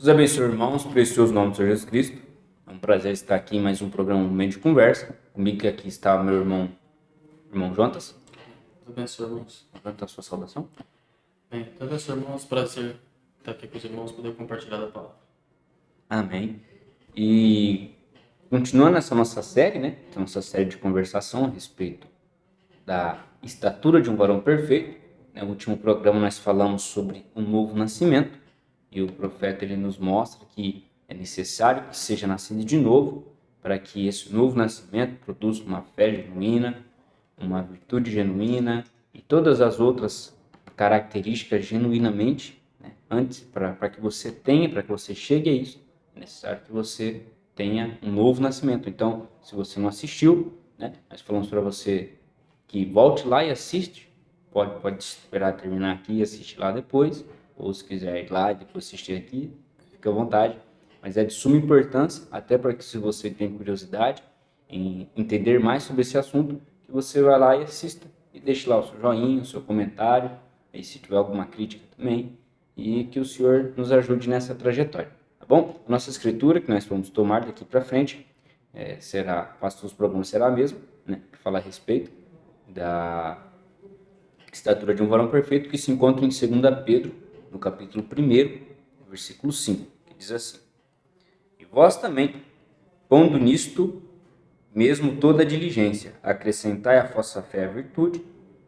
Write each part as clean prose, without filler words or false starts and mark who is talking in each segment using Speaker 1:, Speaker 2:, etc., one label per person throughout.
Speaker 1: Deus abençoe, irmãos, precioso nome do Senhor Jesus Cristo. É um prazer estar aqui em mais um programa Momento de Conversa. Comigo que aqui está o meu irmão Jonatas.
Speaker 2: Deus abençoe, irmãos.
Speaker 1: Levanta a sua saudação.
Speaker 2: Bem, Deus abençoe, irmãos. Prazer estar aqui com os irmãos, poder compartilhar a palavra.
Speaker 1: Amém. E continuando essa nossa série, né? Nossa série de conversação a respeito da estatura de um varão perfeito. No último programa nós falamos sobre um novo nascimento. E o profeta ele nos mostra que é necessário que seja nascido de novo para que esse novo nascimento produza uma fé genuína, uma virtude genuína e todas as outras características genuinamente, né? Antes, para que você tenha, para que você chegue a isso, é necessário que você tenha um novo nascimento. Então, se você não assistiu, né, nós falamos para você que volte lá e assiste. Pode esperar terminar aqui e assistir lá depois, ou se quiser ir lá e depois assistir aqui, fica à vontade. Mas é de suma importância, até para que se você tem curiosidade em entender mais sobre esse assunto, que você vai lá e assista e deixe lá o seu joinha, o seu comentário, e se tiver alguma crítica também, e que o Senhor nos ajude nessa trajetória, tá bom? A nossa escritura, que nós vamos tomar daqui para frente, quase todos os programas será a mesma, né, para falar a respeito da estatura de um varão perfeito, que se encontra em 2 Pedro, no capítulo 1, versículo 5, que diz assim: E vós também, pondo nisto mesmo toda a diligência, acrescentai à vossa fé a virtude,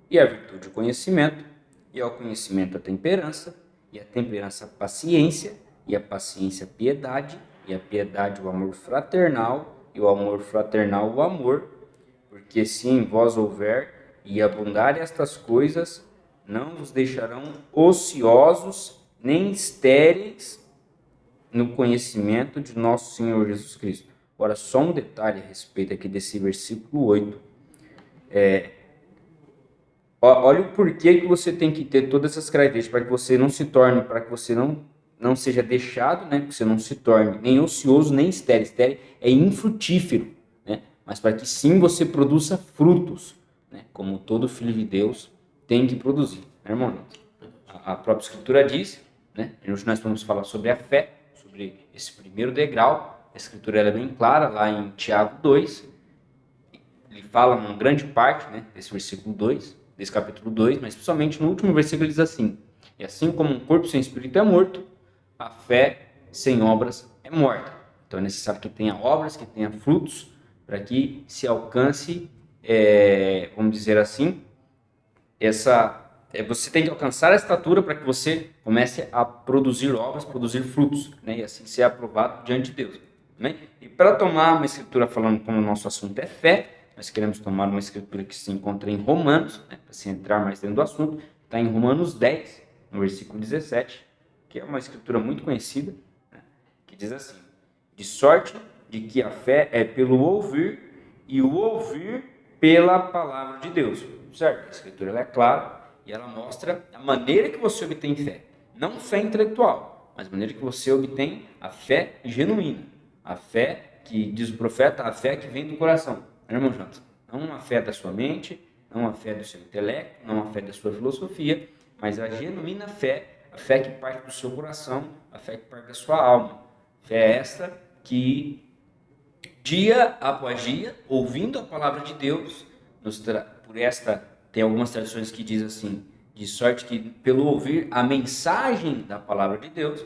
Speaker 1: e à virtude o conhecimento, e ao conhecimento a temperança, e a temperança a paciência, e a paciência a piedade, e a piedade o amor fraternal, e o amor fraternal o amor, porque se em vós houver e abundarem estas coisas, não vos deixarão ociosos nem estéreis no conhecimento de nosso Senhor Jesus Cristo. Agora, só um detalhe a respeito aqui desse versículo 8. Olha o porquê que você tem que ter todas essas características, para que você não se torne, para que você não seja deixado, né? Que você não se torne nem ocioso, nem estéril. Estéril é infrutífero, né? Mas para que sim você produza frutos, né? Como todo filho de Deus tem que produzir, né, irmão? A própria Escritura diz, né? Hoje nós vamos falar sobre a fé, sobre esse primeiro degrau. A Escritura é bem clara, lá em Tiago 2, ele fala uma grande parte, né, desse versículo 2, desse capítulo 2, mas principalmente no último versículo ele diz assim: E assim como um corpo sem espírito é morto, a fé sem obras é morta. Então é necessário que tenha obras, que tenha frutos, para que se alcance, vamos dizer assim, você tem que alcançar a estatura para que você comece a produzir obras, produzir frutos, né, e assim ser aprovado diante de Deus. Né? E para tomar uma escritura falando como o nosso assunto é fé, nós queremos tomar uma escritura que se encontra em Romanos, né, para se entrar mais dentro do assunto, está em Romanos 10, no versículo 17, que é uma escritura muito conhecida, né, que diz assim: De sorte de que a fé é pelo ouvir, e o ouvir pela palavra de Deus. Certo? A escritura ela é clara e ela mostra a maneira que você obtém fé. Não fé intelectual, mas a maneira que você obtém a fé genuína. A fé que, diz o profeta, a fé que vem do coração. Irmão Jonathan, não a fé da sua mente, não a fé do seu intelecto, não a fé da sua filosofia, mas a genuína fé, a fé que parte do seu coração, a fé que parte da sua alma. Fé esta que, dia após dia, ouvindo a palavra de Deus, por esta, tem algumas tradições que diz assim, de sorte que pelo ouvir a mensagem da palavra de Deus,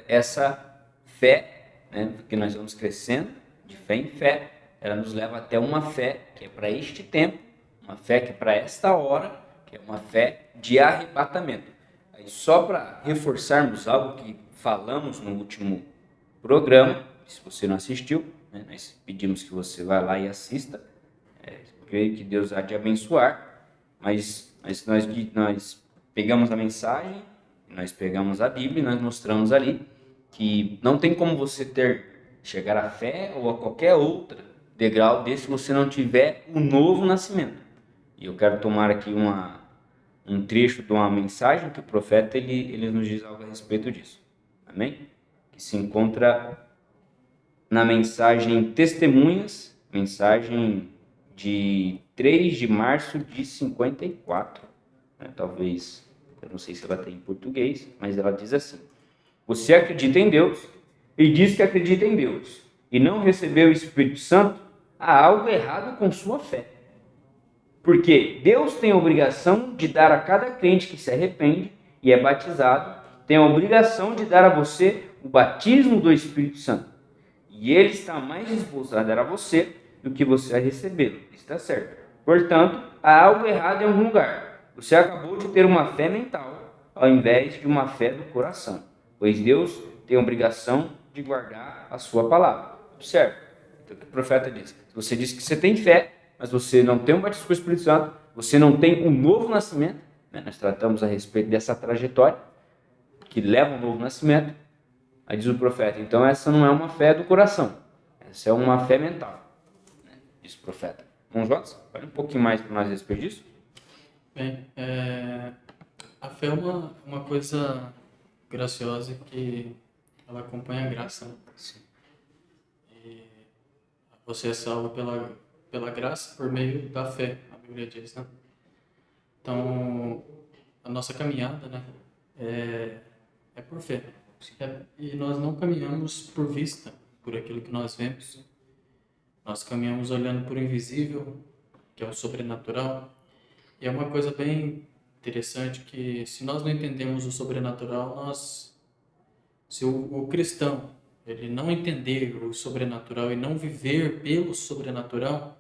Speaker 1: essa fé, né, que nós vamos crescendo de fé em fé, ela nos leva até uma fé que é para este tempo, uma fé que é para esta hora, que é uma fé de arrebatamento. Aí, só para reforçarmos algo que falamos no último programa, se você não assistiu, né, nós pedimos que você vá lá e assista. Creio que Deus há de abençoar, mas nós pegamos a mensagem, nós pegamos a Bíblia e nós mostramos ali que não tem como você chegar à fé ou a qualquer outro degrau desse se você não tiver um novo nascimento. E eu quero tomar aqui um trecho de uma mensagem que o profeta ele nos diz algo a respeito disso. Amém? Que se encontra na mensagem Testemunhas, mensagem de 3 de março de 54, né? Talvez, eu não sei se ela tem em português, mas ela diz assim: você acredita em Deus e diz que acredita em Deus e não recebeu o Espírito Santo, há algo errado com sua fé. Porque Deus tem a obrigação de dar a cada crente que se arrepende e é batizado, tem a obrigação de dar a você o batismo do Espírito Santo. E Ele está mais disposto a dar a você do que você a recebê-lo. Está certo. Portanto, há algo errado em algum lugar. Você acabou de ter uma fé mental ao invés de uma fé do coração. Pois Deus tem a obrigação de guardar a sua palavra. Observe. Então, o que o profeta diz? Se você diz que você tem fé, mas você não tem um batismo com o Espírito Santo, você não tem um novo nascimento, né? Nós tratamos a respeito dessa trajetória que leva ao novo nascimento. Aí diz o profeta, então essa não é uma fé do coração, essa é uma fé mental, né? Diz o profeta. Irmão Jonas, fale um pouquinho mais para nós a respeito disso.
Speaker 2: Bem, a fé é uma coisa graciosa que ela acompanha a graça, né?
Speaker 1: Sim.
Speaker 2: E você é salvo pela graça por meio da fé, a Bíblia diz, né? Então, a nossa caminhada, né, é por fé. E nós não caminhamos por vista, por aquilo que nós vemos. Nós caminhamos olhando por invisível, que é o sobrenatural. E é uma coisa bem interessante que, se nós não entendemos o sobrenatural, se o cristão ele não entender o sobrenatural e não viver pelo sobrenatural,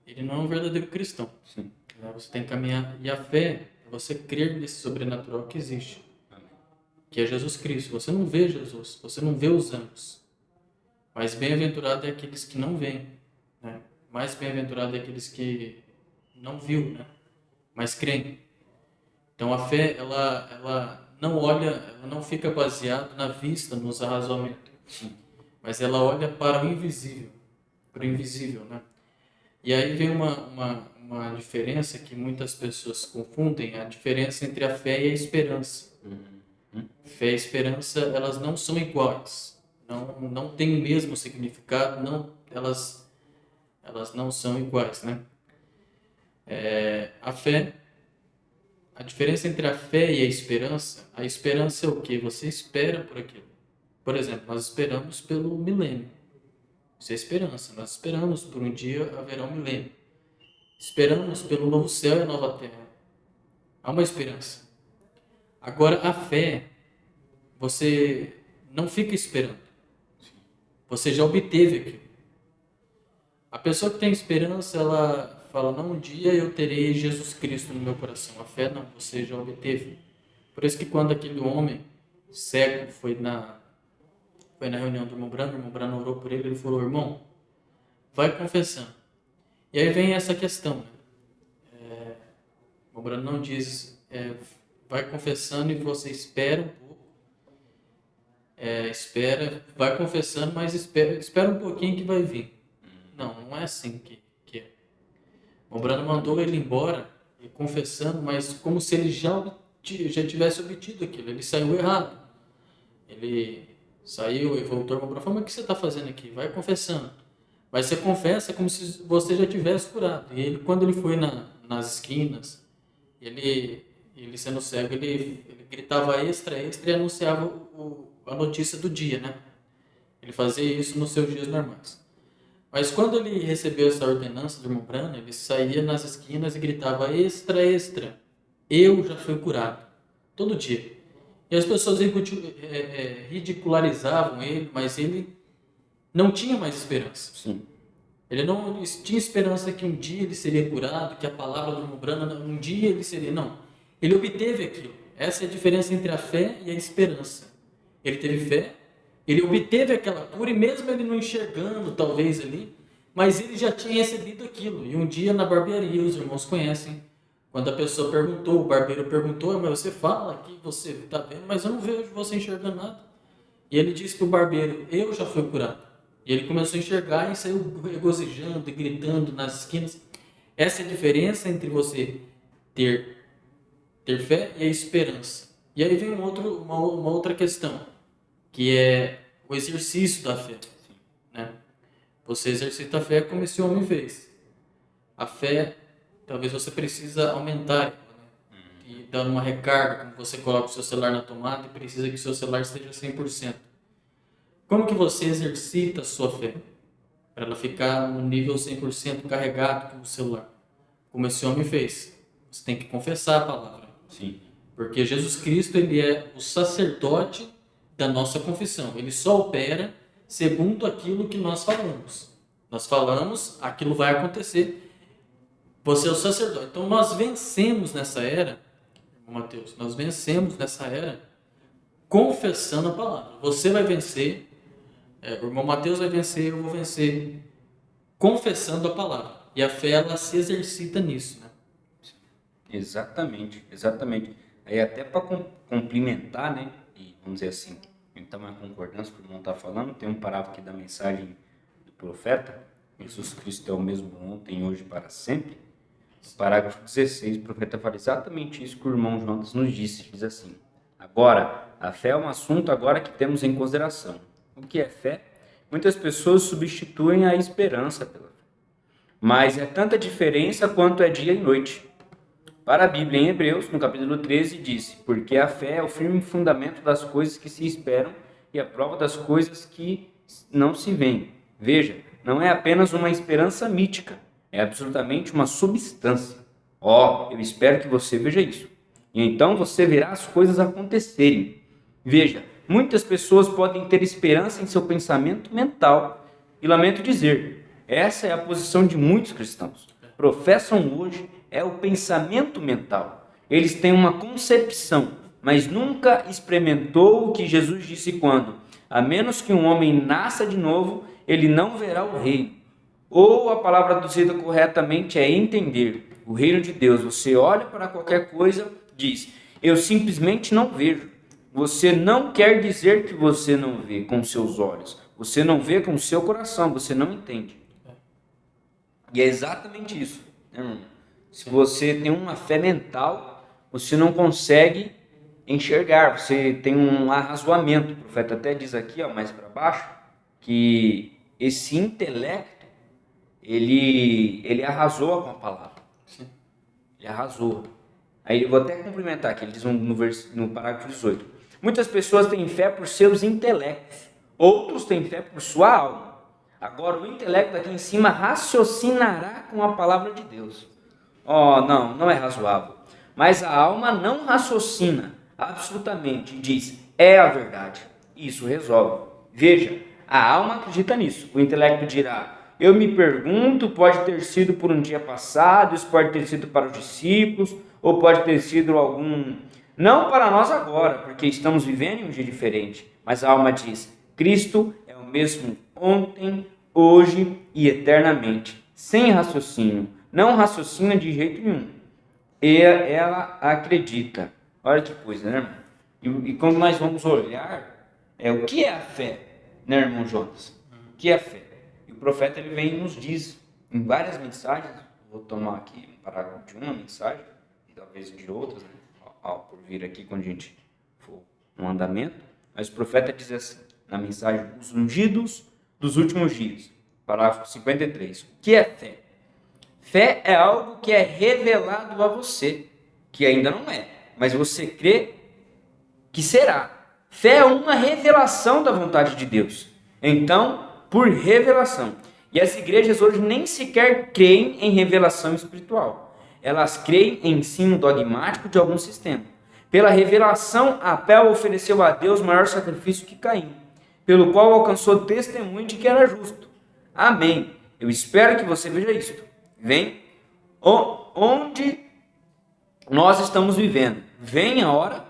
Speaker 2: ele não é um verdadeiro cristão.
Speaker 1: Sim.
Speaker 2: Você tem que caminhar. E a fé é você crer nesse sobrenatural que existe, que é Jesus Cristo. Você não vê Jesus, você não vê os anjos. Mas bem-aventurado é aqueles que não veem, né? Mais bem-aventurado é aqueles que não viu, né? Mas creem. Então a fé, ela não olha, ela não fica baseada na vista, nos arrazoamentos. Mas ela olha para o invisível, né? E aí vem uma diferença que muitas pessoas confundem, a diferença entre a fé e a esperança. Fé e esperança, elas não são iguais, não têm o mesmo significado, elas não são iguais, né? A diferença entre a fé e a esperança é o quê? Você espera por aquilo. Por exemplo, nós esperamos pelo milênio. Isso é esperança, nós esperamos por um dia haverá um milênio. Esperamos pelo novo céu e a nova terra. Há uma esperança. Agora, a fé, você não fica esperando. Você já obteve aquilo. A pessoa que tem esperança, ela fala, não, um dia eu terei Jesus Cristo no meu coração. A fé não, você já obteve. Por isso que quando aquele homem cego foi na reunião do irmão Brano orou por ele, ele falou, irmão, vai confessando. E aí vem essa questão, né? O irmão Brano não diz, vai confessando e você espera um pouco. Vai confessando, mas espera um pouquinho que vai vir. Não é assim que é. O Brano mandou ele embora, confessando, mas como se ele já tivesse obtido aquilo. Ele saiu errado. Ele saiu e voltou para o falou, mas o que você está fazendo aqui? Vai confessando. Mas você confessa como se você já tivesse curado. E ele, quando ele foi nas esquinas, ele sendo cego, ele gritava extra e anunciava a notícia do dia, né? Ele fazia isso nos seus dias normais. Mas quando ele recebeu essa ordenança do irmão Brano, ele saía nas esquinas e gritava extra, eu já fui curado. Todo dia. E as pessoas ridicularizavam ele, mas ele não tinha mais esperança.
Speaker 1: Sim.
Speaker 2: Ele não tinha esperança que um dia ele seria curado, que a palavra do irmão Brano, um dia ele seria... Não. Ele obteve aquilo. Essa é a diferença entre a fé e a esperança. Ele teve fé, ele obteve aquela cura e mesmo ele não enxergando, talvez ali, mas ele já tinha recebido aquilo. E um dia na barbearia, os irmãos conhecem, quando a pessoa perguntou, o barbeiro perguntou, mas você fala que você está vendo, mas eu não vejo você enxergando nada. E ele disse para o barbeiro, eu já fui curado. E ele começou a enxergar e saiu regozijando e gritando nas esquinas. Essa é a diferença entre você ter fé e a esperança. E aí vem uma outra questão, que é o exercício da fé, né? Você exercita a fé como esse homem fez. A fé, talvez você precisa aumentar, né? e dando uma recarga, como você coloca o seu celular na tomada e precisa que o seu celular esteja 100%. Como que você exercita a sua fé? Para ela ficar no nível 100% carregado com o celular. Como esse homem fez. Você tem que confessar a palavra.
Speaker 1: Sim.
Speaker 2: Porque Jesus Cristo, ele é o sacerdote da nossa confissão. Ele só opera segundo aquilo que nós falamos. Nós falamos, aquilo vai acontecer. Você é o sacerdote. Então nós vencemos nessa era, irmão Mateus, nós vencemos nessa era confessando a palavra. Você vai vencer, o irmão Mateus vai vencer, eu vou vencer, confessando a palavra. E a fé, ela se exercita nisso, né?
Speaker 1: Exatamente, exatamente. Aí até para complementar, né, e vamos dizer assim, então uma concordância com o irmão está falando, tem um parágrafo aqui da mensagem do profeta, Jesus Cristo é o mesmo ontem, hoje e para sempre. Parágrafo 16, o profeta fala exatamente isso que o irmão Jonas nos disse, diz assim: agora, a fé é um assunto agora que temos em consideração. O que é fé? Muitas pessoas substituem a esperança pela fé, mas é tanta diferença quanto é dia e noite. Para a Bíblia, em Hebreus, no capítulo 13, diz: porque a fé é o firme fundamento das coisas que se esperam e a prova das coisas que não se veem. Veja, não é apenas uma esperança mítica, é absolutamente uma substância. Eu espero que você veja isso. E então você verá as coisas acontecerem. Veja, muitas pessoas podem ter esperança em seu pensamento mental. E lamento dizer, essa é a posição de muitos cristãos. Professam hoje o pensamento mental. Eles têm uma concepção, mas nunca experimentou o que Jesus disse quando, a menos que um homem nasça de novo, ele não verá o reino. Ou a palavra traduzida corretamente é entender o reino de Deus. Você olha para qualquer coisa, diz: eu simplesmente não vejo. Você não quer dizer que você não vê com seus olhos. Você não vê com o seu coração, você não entende. E é exatamente isso, né, irmão? Se você tem uma fé mental, você não consegue enxergar, você tem um arrazoamento. O profeta até diz aqui, mais para baixo, que esse intelecto, ele arrasou com a palavra.
Speaker 2: Sim.
Speaker 1: Ele arrasou. Aí eu vou até complementar aqui, ele diz no parágrafo 18. Muitas pessoas têm fé por seus intelectos, outros têm fé por sua alma. Agora o intelecto aqui em cima raciocinará com a palavra de Deus. Não é razoável. Mas a alma não raciocina absolutamente, diz, é a verdade. Isso resolve. Veja, a alma acredita nisso. O intelecto dirá, eu me pergunto, pode ter sido por um dia passado, isso pode ter sido para os discípulos, ou pode ter sido algum... Não para nós agora, porque estamos vivendo em um dia diferente. Mas a alma diz, Cristo é o mesmo ontem, hoje e eternamente. Sem raciocínio. Não raciocina de jeito nenhum. Ela acredita. Olha que coisa, né, irmão? E quando nós vamos olhar, o que é a fé, né, irmão Jonas? O que é a fé? E o profeta ele vem e nos diz em várias mensagens, vou tomar aqui um parágrafo de uma mensagem, e talvez de outras, né, por vir aqui quando a gente for no andamento, mas o profeta diz assim, na mensagem, os ungidos dos últimos dias, parágrafo 53, o que é fé? Fé é algo que é revelado a você, que ainda não é, mas você crê que será. Fé é uma revelação da vontade de Deus. Então, por revelação. E as igrejas hoje nem sequer creem em revelação espiritual. Elas creem em ensino dogmático de algum sistema. Pela revelação, Abel ofereceu a Deus maior sacrifício que Caim, pelo qual alcançou testemunho de que era justo. Amém. Eu espero que você veja isto. Vem onde nós estamos vivendo. Vem a hora.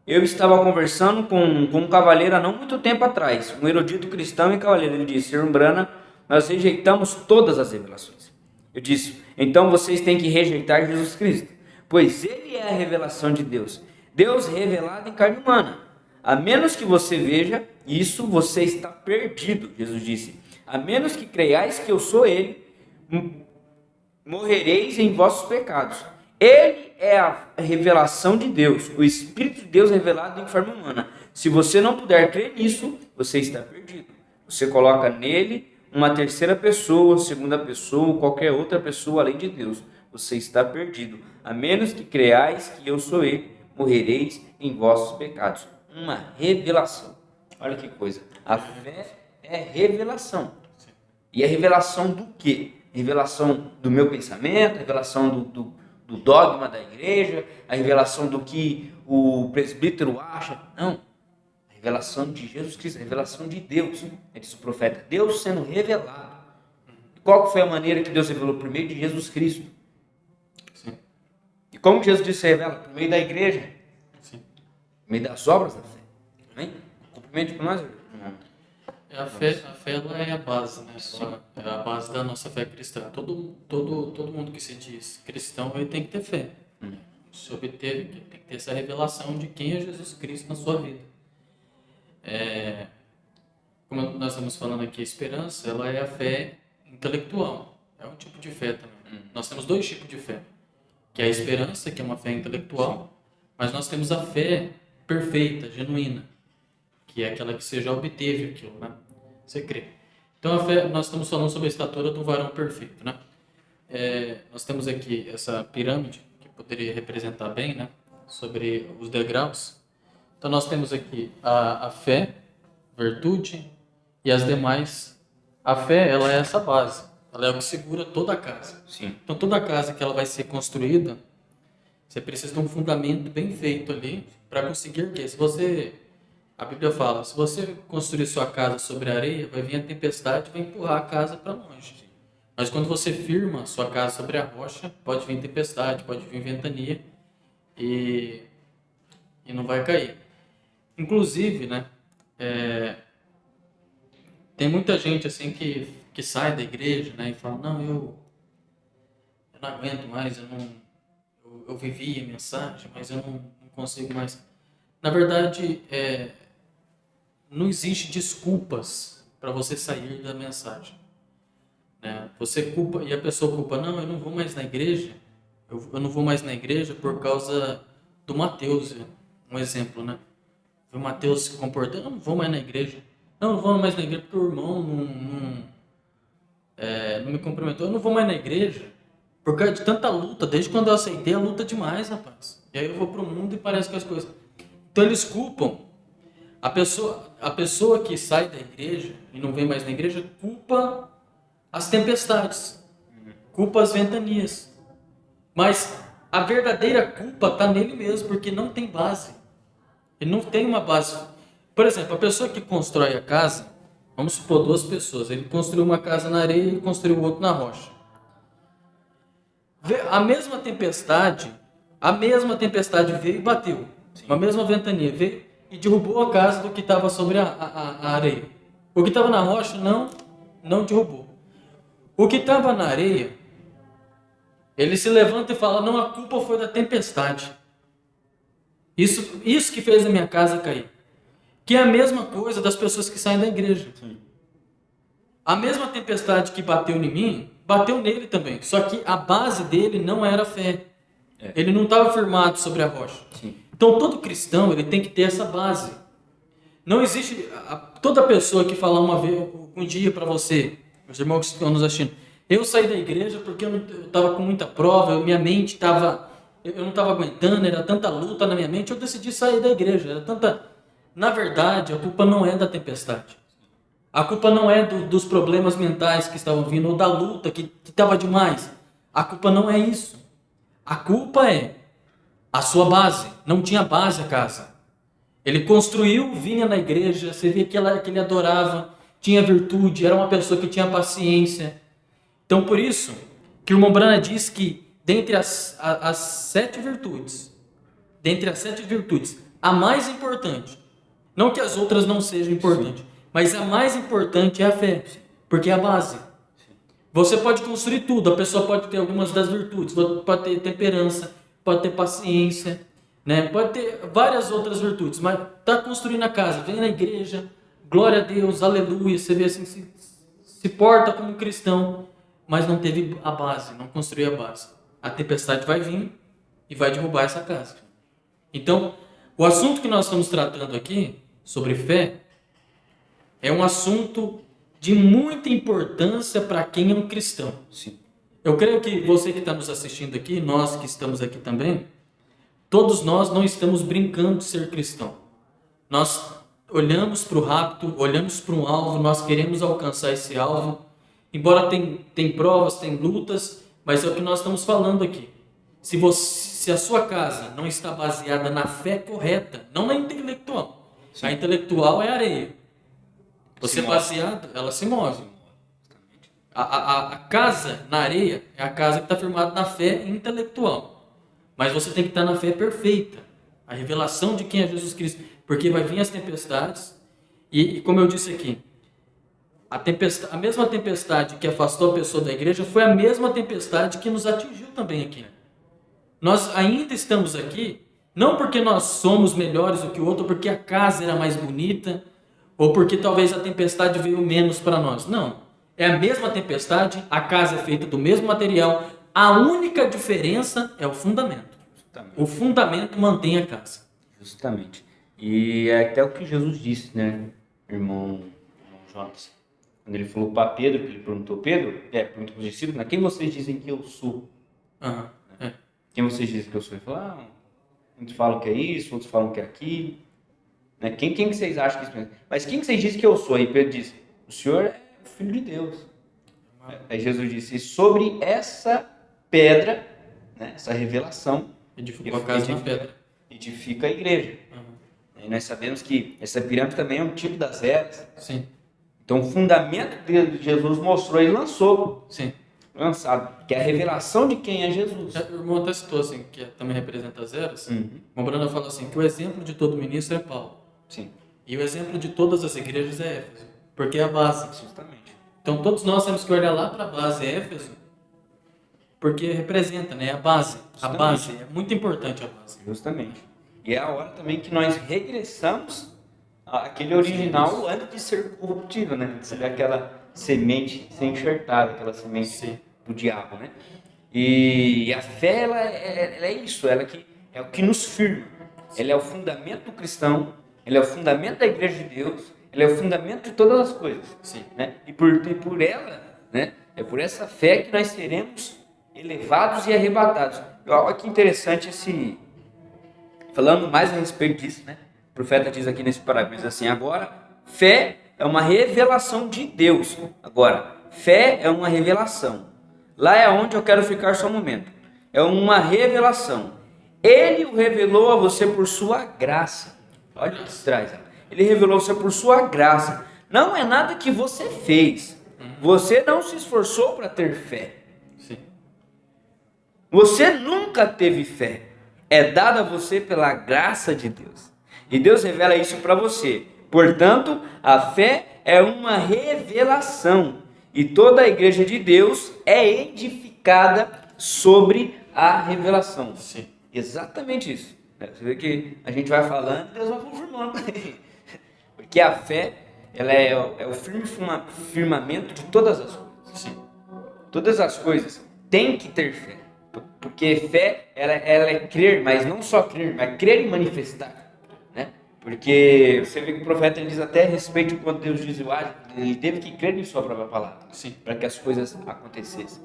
Speaker 1: Eu estava conversando com um cavaleiro há não muito tempo atrás, um erudito cristão e cavaleiro. Ele disse, irmão Brana, nós rejeitamos todas as revelações. Eu disse, então vocês têm que rejeitar Jesus Cristo, pois Ele é a revelação de Deus. Deus revelado em carne humana. A menos que você veja isso, você está perdido, Jesus disse. A menos que creiais que eu sou Ele, morrereis em vossos pecados. Ele é a revelação de Deus, o Espírito de Deus revelado em forma humana. Se você não puder crer nisso, você está perdido. Você coloca nele uma terceira pessoa, segunda pessoa, ou qualquer outra pessoa além de Deus, você está perdido. A menos que creais que eu sou Ele, morrereis em vossos pecados. Uma revelação. Olha que coisa. A fé é revelação. E é revelação do quê? Revelação do meu pensamento, revelação do dogma da igreja, a revelação do que o presbítero acha. Não. A revelação de Jesus Cristo, a revelação de Deus. É disso o profeta. Deus sendo revelado. E qual foi a maneira que Deus revelou? Por meio de Jesus Cristo.
Speaker 2: Sim.
Speaker 1: E como que Jesus se revela? Por meio da igreja.
Speaker 2: Sim.
Speaker 1: Por meio das obras da fé. Amém? Cumprimento com nós, irmão.
Speaker 2: A fé ela é a base, né? É a base da nossa fé cristã. Todo mundo que se diz cristão, ele tem que ter fé. Se obter, tem que ter essa revelação de quem é Jesus Cristo na sua vida. Como nós estamos falando aqui, a esperança, ela é a fé intelectual. É um tipo de fé também. Nós temos dois tipos de fé. Que é a esperança, que é uma fé intelectual, mas nós temos a fé perfeita, genuína, que é aquela que você já obteve aquilo, né? Você crê. Então, a fé, nós estamos falando sobre a estatura do varão perfeito, né? Nós temos aqui essa pirâmide, que poderia representar bem, né? Sobre os degraus. Então, nós temos aqui a fé, virtude e as demais. A fé, ela é essa base. Ela é o que segura toda a casa.
Speaker 1: Sim.
Speaker 2: Então, toda a casa que ela vai ser construída, você precisa de um fundamento bem feito ali para conseguir erguer. A Bíblia fala, se você construir sua casa sobre a areia, vai vir a tempestade e vai empurrar a casa para longe. Mas quando você firma sua casa sobre a rocha, pode vir tempestade, pode vir ventania e não vai cair. Inclusive, né, tem muita gente assim que sai da igreja, né, e fala, não, eu não aguento mais, eu vivi a mensagem, mas eu não consigo mais. Na verdade, não existe desculpas para você sair da mensagem. Né? Você culpa, e a pessoa culpa, não, eu não vou mais na igreja, eu não vou mais na igreja por causa do Mateus, um exemplo, né? O Mateus se comportando, eu não vou mais na igreja. Não vou mais na igreja porque o irmão não me cumprimentou, eu não vou mais na igreja por causa de tanta luta, desde quando eu aceitei a luta demais, rapaz. E aí eu vou pro mundo e parece que as coisas... Então eles culpam. A pessoa que sai da igreja e não vem mais na igreja culpa as tempestades, culpa as ventanias. Mas a verdadeira culpa está nele mesmo, porque não tem base. Ele não tem uma base. Por exemplo, a pessoa que constrói a casa, vamos supor 2 pessoas, ele construiu uma casa na areia e construiu outra na rocha. A mesma tempestade veio e bateu. A mesma ventania veio e derrubou a casa do que estava sobre a areia. O que estava na rocha não derrubou. O que estava na areia, ele se levanta e fala, não, a culpa foi da tempestade. Isso que fez a minha casa cair. Que é a mesma coisa das pessoas que saem da igreja. Sim. A mesma tempestade que bateu em mim, bateu nele também. Só que a base dele não era a fé. Ele não estava firmado sobre a rocha. Sim. Então todo cristão ele tem que ter essa base. Não existe... Toda pessoa que falar um dia para você, meus irmãos que estão nos assistindo, eu saí da igreja porque eu estava com muita prova, minha mente estava... Eu não estava aguentando, era tanta luta na minha mente, eu decidi sair da igreja. Era tanta... Na verdade, a culpa não é da tempestade. A culpa não é dos problemas mentais que estavam vindo, ou da luta que estava demais. A culpa não é isso. A culpa é a sua base. Não tinha base a casa. Ele construiu, vinha na igreja, você via que ele adorava, tinha virtude, era uma pessoa que tinha paciência. Então, por isso que o irmão Brana diz que dentre as 7 virtudes, a mais importante, não que as outras não sejam importantes, mas a mais importante é a fé, porque é a base. Você pode construir tudo, a pessoa pode ter algumas das virtudes, pode ter temperança, pode ter paciência, né? Pode ter várias outras virtudes, mas está construindo a casa, vem na igreja, glória a Deus, aleluia, você vê assim, se porta como cristão, mas não teve a base, não construiu a base. A tempestade vai vir e vai derrubar essa casa. Então, o assunto que nós estamos tratando aqui, sobre fé, é um assunto de muita importância para quem é um cristão.
Speaker 1: Sim.
Speaker 2: Eu creio que você que está nos assistindo aqui, nós que estamos aqui também, todos nós não estamos brincando de ser cristão. Nós olhamos para o rapto, olhamos para um alvo, nós queremos alcançar esse alvo. Embora tem provas, tem lutas, mas é o que nós estamos falando aqui. Se a sua casa não está baseada na fé correta, não na intelectual.
Speaker 1: Sim.
Speaker 2: A intelectual é areia. Você
Speaker 1: Se
Speaker 2: baseado, ela se move. A casa na areia é a casa que está firmada na fé intelectual. Mas você tem que estar na fé perfeita. A revelação de quem é Jesus Cristo. Porque vai vir as tempestades. E como eu disse aqui, a mesma tempestade que afastou a pessoa da igreja foi a mesma tempestade que nos atingiu também aqui. Nós ainda estamos aqui, não porque nós somos melhores do que o outro, ou porque a casa era mais bonita, ou porque talvez a tempestade veio menos para nós. Não. É a mesma tempestade, a casa é feita do mesmo material, a única diferença é o fundamento.
Speaker 1: Justamente.
Speaker 2: O fundamento mantém a casa.
Speaker 1: Justamente. E é até o que Jesus disse, né, irmão Jonas? Quando ele falou para Pedro, que ele perguntou, perguntou para os discípulos, né, quem vocês dizem que eu sou?
Speaker 2: Uhum. É.
Speaker 1: Quem vocês dizem que eu sou? Ele falou, uns falam que é isso, outros falam que é aquilo. Né? Quem que vocês acham que é isso? Mas quem que vocês dizem que eu sou? Aí Pedro disse, o Senhor é o Filho de Deus. Aí Jesus disse, e sobre essa pedra, né, essa revelação,
Speaker 2: Edificou a casa na pedra.
Speaker 1: Edifica a igreja.
Speaker 2: Uhum.
Speaker 1: E nós sabemos que essa pirâmide também é um tipo das eras.
Speaker 2: Sim.
Speaker 1: Então o fundamento que Jesus mostrou e lançou.
Speaker 2: Sim.
Speaker 1: Lançado, que é a revelação de quem é Jesus.
Speaker 2: O irmão até citou assim, que também representa as eras.
Speaker 1: Uhum.
Speaker 2: O Brana fala assim, que o exemplo de todo ministro é Paulo.
Speaker 1: Sim.
Speaker 2: E o exemplo de todas as igrejas é Éfeso. Porque é a base.
Speaker 1: Justamente.
Speaker 2: Então todos nós temos que olhar lá para a base, Éfeso, porque representa, né? A base. A base é muito importante, a base.
Speaker 1: Justamente. E é a hora também que nós regressamos àquele original antes de ser corruptível, né? De ser aquela semente ser enxertada, aquela semente do diabo, né? E a fé, ela é isso, ela que é o que nos firma. Ela é o fundamento do cristão, ela é o fundamento da igreja de Deus, ela é o fundamento de todas as coisas.
Speaker 2: Sim.
Speaker 1: Né? E por ela, né? É por essa fé que nós seremos elevados e arrebatados. Olha que interessante falando mais a respeito disso, né? O profeta diz aqui nesse parágrafo, assim, agora, fé é uma revelação de Deus. Agora, fé é uma revelação. Lá é onde eu quero ficar só um momento. É uma revelação. Ele o revelou a você por sua graça. Olha o que traz. Ele revelou a você por sua graça. Não é nada que você fez. Você não se esforçou para ter fé.
Speaker 2: Sim.
Speaker 1: Você nunca teve fé. É dada a você pela graça de Deus. E Deus revela isso para você. Portanto, a fé é uma revelação. E toda a igreja de Deus é edificada sobre a revelação.
Speaker 2: Sim.
Speaker 1: Exatamente isso. Você vê que a gente vai falando e Deus vai confirmando. Porque a fé, ela é o firmamento de todas as coisas.
Speaker 2: Sim.
Speaker 1: Todas as coisas têm que ter fé. Porque fé, ela é crer, mas não só crer, mas crer e manifestar. Né? Porque você vê que o profeta ele diz até a respeito de quando Deus diz o age, ele teve que crer em sua própria palavra.
Speaker 2: Sim.
Speaker 1: Para que as coisas acontecessem.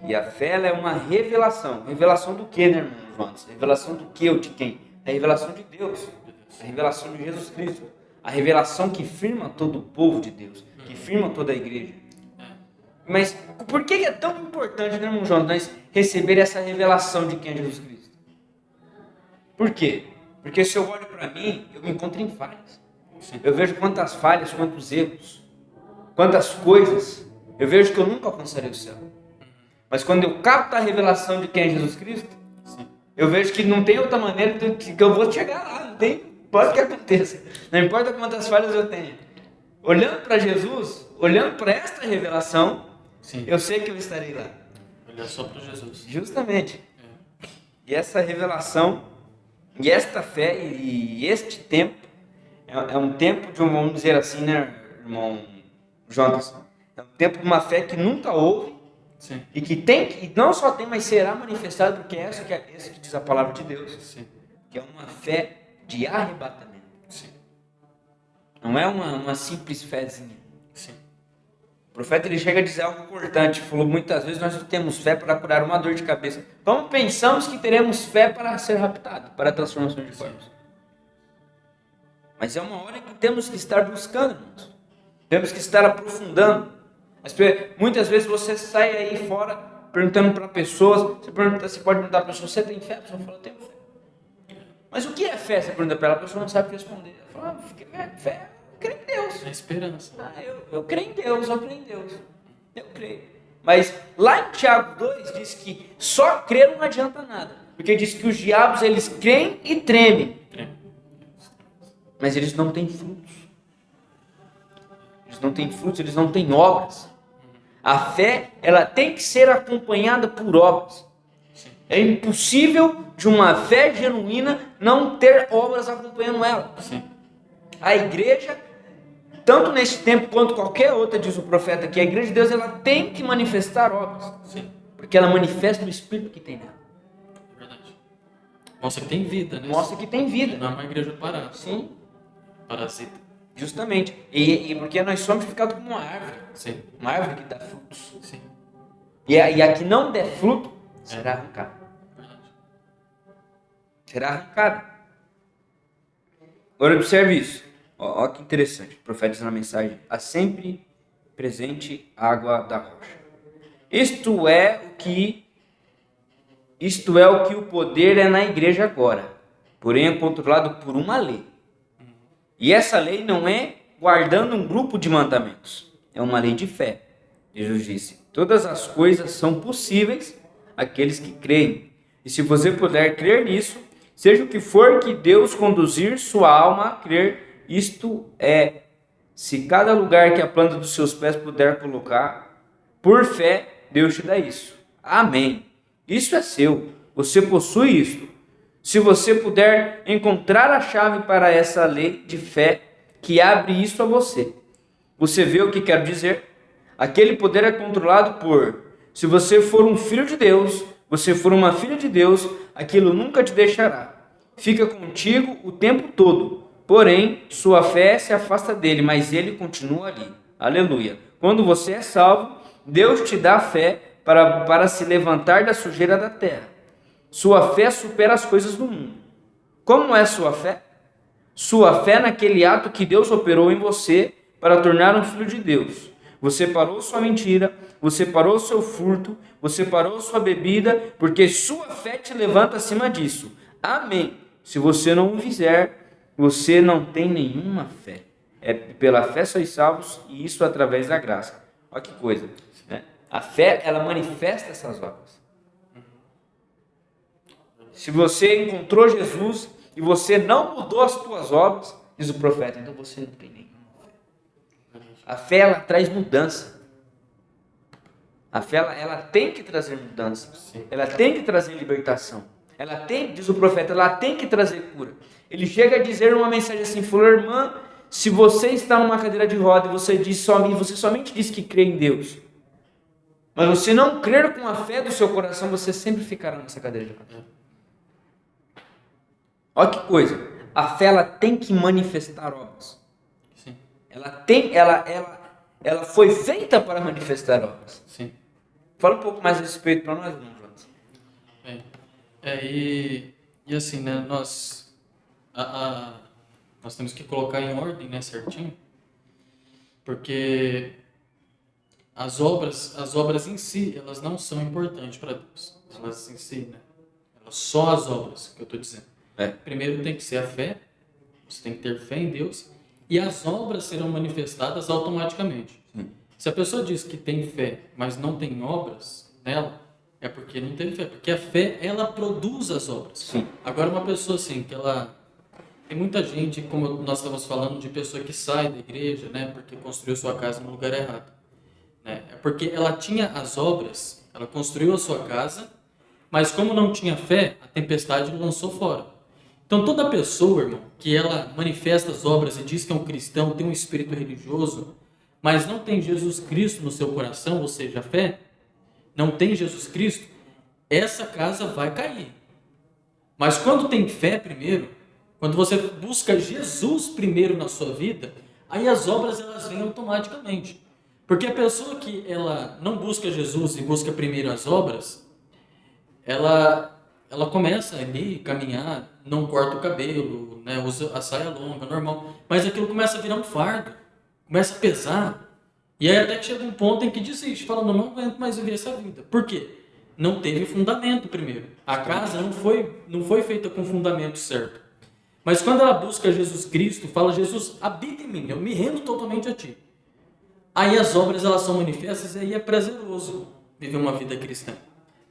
Speaker 1: E a fé ela é uma revelação. Revelação do que, né, irmão Jonas? Revelação do que ou de quem? A revelação de Deus. A revelação de Jesus Cristo. A revelação que firma todo o povo de Deus. Que firma toda a igreja. Mas por que é tão importante, né, irmão Jonas, nós receber essa revelação de quem é Jesus Cristo? Por quê? Porque se eu olho para mim, eu me encontro em falhas. Eu vejo quantas falhas, quantos erros, quantas coisas. Eu vejo que eu nunca alcançarei o céu. Mas quando eu capto a revelação de quem é Jesus Cristo, eu vejo que não tem outra maneira que eu vou chegar lá. Não tem, pode que aconteça. Não importa quantas falhas eu tenha. Olhando para Jesus, olhando para esta revelação,
Speaker 2: Sim.
Speaker 1: eu sei que eu estarei lá.
Speaker 2: Olhar só para Jesus.
Speaker 1: Justamente. E essa revelação, e esta fé, e este tempo, é um tempo de, vamos dizer assim, né, irmão Jonas? É um tempo de uma fé que nunca houve.
Speaker 2: Sim.
Speaker 1: E que não só tem, mas será manifestado, porque é essa que diz a palavra de Deus.
Speaker 2: Sim.
Speaker 1: Que é uma fé de arrebatamento.
Speaker 2: Sim.
Speaker 1: Não é uma simples fezinha. O profeta ele chega a dizer algo importante. Falou, muitas vezes nós não temos fé para curar uma dor de cabeça. Como pensamos que teremos fé para ser raptado, para a transformação de corpos? Mas é uma hora que temos que estar buscando, irmãos. Temos que estar aprofundando. Muitas vezes você sai aí fora perguntando para pessoas. Você pode perguntar para a pessoa, você tem fé? A pessoa fala, eu tenho fé. Mas o que é fé? Você pergunta para ela, a pessoa não sabe o que responder. Ela fala, fé, eu creio em Deus.
Speaker 2: É esperança.
Speaker 1: Eu creio em Deus, eu creio em Deus. Eu creio. Mas lá em Tiago 2 diz que só crer não adianta nada. Porque diz que os diabos eles creem e tremem. Mas eles não têm frutos. Eles não têm frutos, eles não têm obras. A fé, ela tem que ser acompanhada por obras. É impossível de uma fé genuína não ter obras acompanhando ela.
Speaker 2: Sim.
Speaker 1: A igreja, tanto nesse tempo quanto qualquer outra, diz o profeta aqui, a igreja de Deus ela tem que manifestar obras.
Speaker 2: Sim.
Speaker 1: Porque ela manifesta o Espírito que tem nela.
Speaker 2: Verdade. Mostra que tem vida, né?
Speaker 1: Mostra que tem vida.
Speaker 2: Não é uma igreja parada.
Speaker 1: Sim.
Speaker 2: Parasita.
Speaker 1: Justamente. E porque nós somos ficados como uma árvore.
Speaker 2: Sim.
Speaker 1: Uma árvore que dá frutos.
Speaker 2: Sim.
Speaker 1: E a que não der fruto, será arrancada.
Speaker 2: Verdade.
Speaker 1: Será arrancada. Agora observe isso. Ó que interessante. O profeta diz na mensagem: há sempre presente água da rocha. Isto é o que o poder é na igreja agora. Porém é controlado por uma lei. E essa lei não é guardando um grupo de mandamentos. É uma lei de fé. Jesus disse: todas as coisas são possíveis àqueles que creem. E se você puder crer nisso, seja o que for que Deus conduzir sua alma a crer, isto é, se cada lugar que a planta dos seus pés puder colocar, por fé, Deus te dá isso. Amém. Isso é seu. Você possui isso. Se você puder encontrar a chave para essa lei de fé que abre isso a você. Você vê o que quero dizer? Aquele poder é controlado por, se você for um filho de Deus, você for uma filha de Deus, aquilo nunca te deixará. Fica contigo o tempo todo. Porém, sua fé se afasta dele, mas ele continua ali. Aleluia. Quando você é salvo, Deus te dá fé para se levantar da sujeira da terra. Sua fé supera as coisas do mundo. Como é sua fé? Sua fé naquele ato que Deus operou em você para tornar um filho de Deus. Você parou sua mentira, você parou seu furto, você parou sua bebida, porque sua fé te levanta acima disso. Amém. Se você não o fizer, você não tem nenhuma fé. É pela fé sois salvos, e isso através da graça. Olha que coisa, né? A fé, ela manifesta essas obras. Se você encontrou Jesus e você não mudou as suas obras, diz o profeta, então você não tem nenhuma fé. A fé, ela traz mudança. A fé, ela tem que trazer mudança.
Speaker 2: Sim.
Speaker 1: Ela tem que trazer libertação. Ela tem, diz o profeta, ela tem que trazer cura. Ele chega a dizer uma mensagem assim, falou, irmã, se você está numa cadeira de roda e você somente diz que crê em Deus, mas você não crer com a fé do seu coração, você sempre ficará nessa cadeira de roda. Olha que coisa, a fé ela tem que manifestar obras.
Speaker 2: Sim.
Speaker 1: Ela foi feita para manifestar obras.
Speaker 2: Sim.
Speaker 1: Fala um pouco mais a respeito para nós, irmão Jonas.
Speaker 2: E assim, né, nós temos que colocar em ordem, né, certinho, porque as obras em si, elas não são importantes para Deus. Elas em si, né, só as obras que eu estou dizendo. Primeiro tem que ser a fé, você tem que ter fé em Deus, e as obras serão manifestadas automaticamente. Se a pessoa diz que tem fé, mas não tem obras nela, é porque não teve fé, porque a fé, ela produz as obras.
Speaker 1: Sim.
Speaker 2: Agora, uma pessoa assim, que ela... Tem muita gente, como nós estávamos falando, de pessoa que sai da igreja, né, porque construiu sua casa no lugar errado. Né? É porque ela tinha as obras, ela construiu a sua casa, mas como não tinha fé, a tempestade lançou fora. Então, toda pessoa, irmão, que ela manifesta as obras e diz que é um cristão, tem um espírito religioso, mas não tem Jesus Cristo no seu coração, ou seja, a fé, não tem Jesus Cristo, essa casa vai cair. Mas quando tem fé primeiro, quando você busca Jesus primeiro na sua vida, aí as obras elas vêm automaticamente. Porque a pessoa que ela não busca Jesus e busca primeiro as obras, ela começa ali a caminhar, não corta o cabelo, né, usa a saia longa, normal, mas aquilo começa a virar um fardo, começa a pesar, e aí até que chega um ponto em que desiste, falando, não aguento mais viver essa vida. Por quê? Não teve fundamento primeiro. A casa não foi feita com fundamento certo. Mas quando ela busca Jesus Cristo, fala, Jesus, habita em mim, eu me rendo totalmente a ti. Aí as obras elas são manifestas e aí é prazeroso viver uma vida cristã.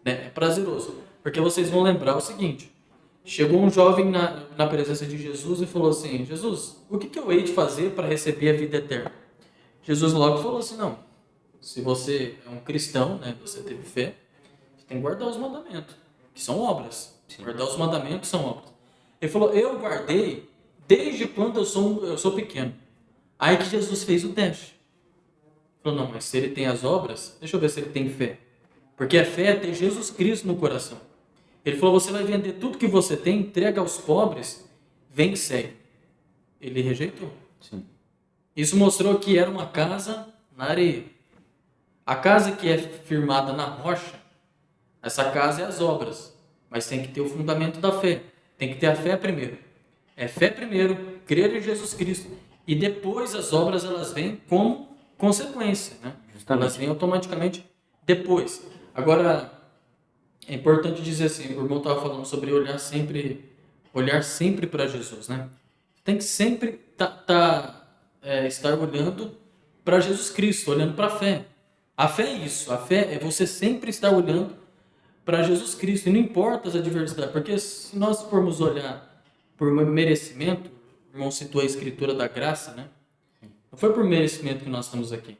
Speaker 2: Né? É prazeroso. Porque vocês vão lembrar o seguinte, chegou um jovem na presença de Jesus e falou assim, Jesus, o que eu hei de fazer para receber a vida eterna? Jesus logo falou assim, não, se você é um cristão, né, você teve fé, você tem que guardar os mandamentos, que são obras.
Speaker 1: Sim.
Speaker 2: Guardar os mandamentos são obras. Ele falou, eu guardei desde quando eu sou pequeno. Aí que Jesus fez o teste. Ele falou, não, mas se ele tem as obras, deixa eu ver se ele tem fé. Porque a fé é ter Jesus Cristo no coração. Ele falou, você vai vender tudo que você tem, entrega aos pobres, vem e segue. Ele rejeitou.
Speaker 1: Sim.
Speaker 2: Isso mostrou que era uma casa na areia. A casa que é firmada na rocha, essa casa é as obras, mas tem que ter o fundamento da fé. Tem que ter a fé primeiro. É fé primeiro, crer em Jesus Cristo, e depois as obras elas vêm como consequência, né?
Speaker 1: Justamente.
Speaker 2: Elas vêm automaticamente depois. Agora, é importante dizer assim, o irmão estava falando sobre olhar sempre para Jesus, né? Tem que sempre estar olhando para Jesus Cristo, olhando para a fé. A fé é isso, a fé é você sempre estar olhando para Jesus Cristo, e não importa as adversidades, porque se nós formos olhar por merecimento, o irmão citou a escritura da graça, né? Não foi por merecimento que nós estamos aqui.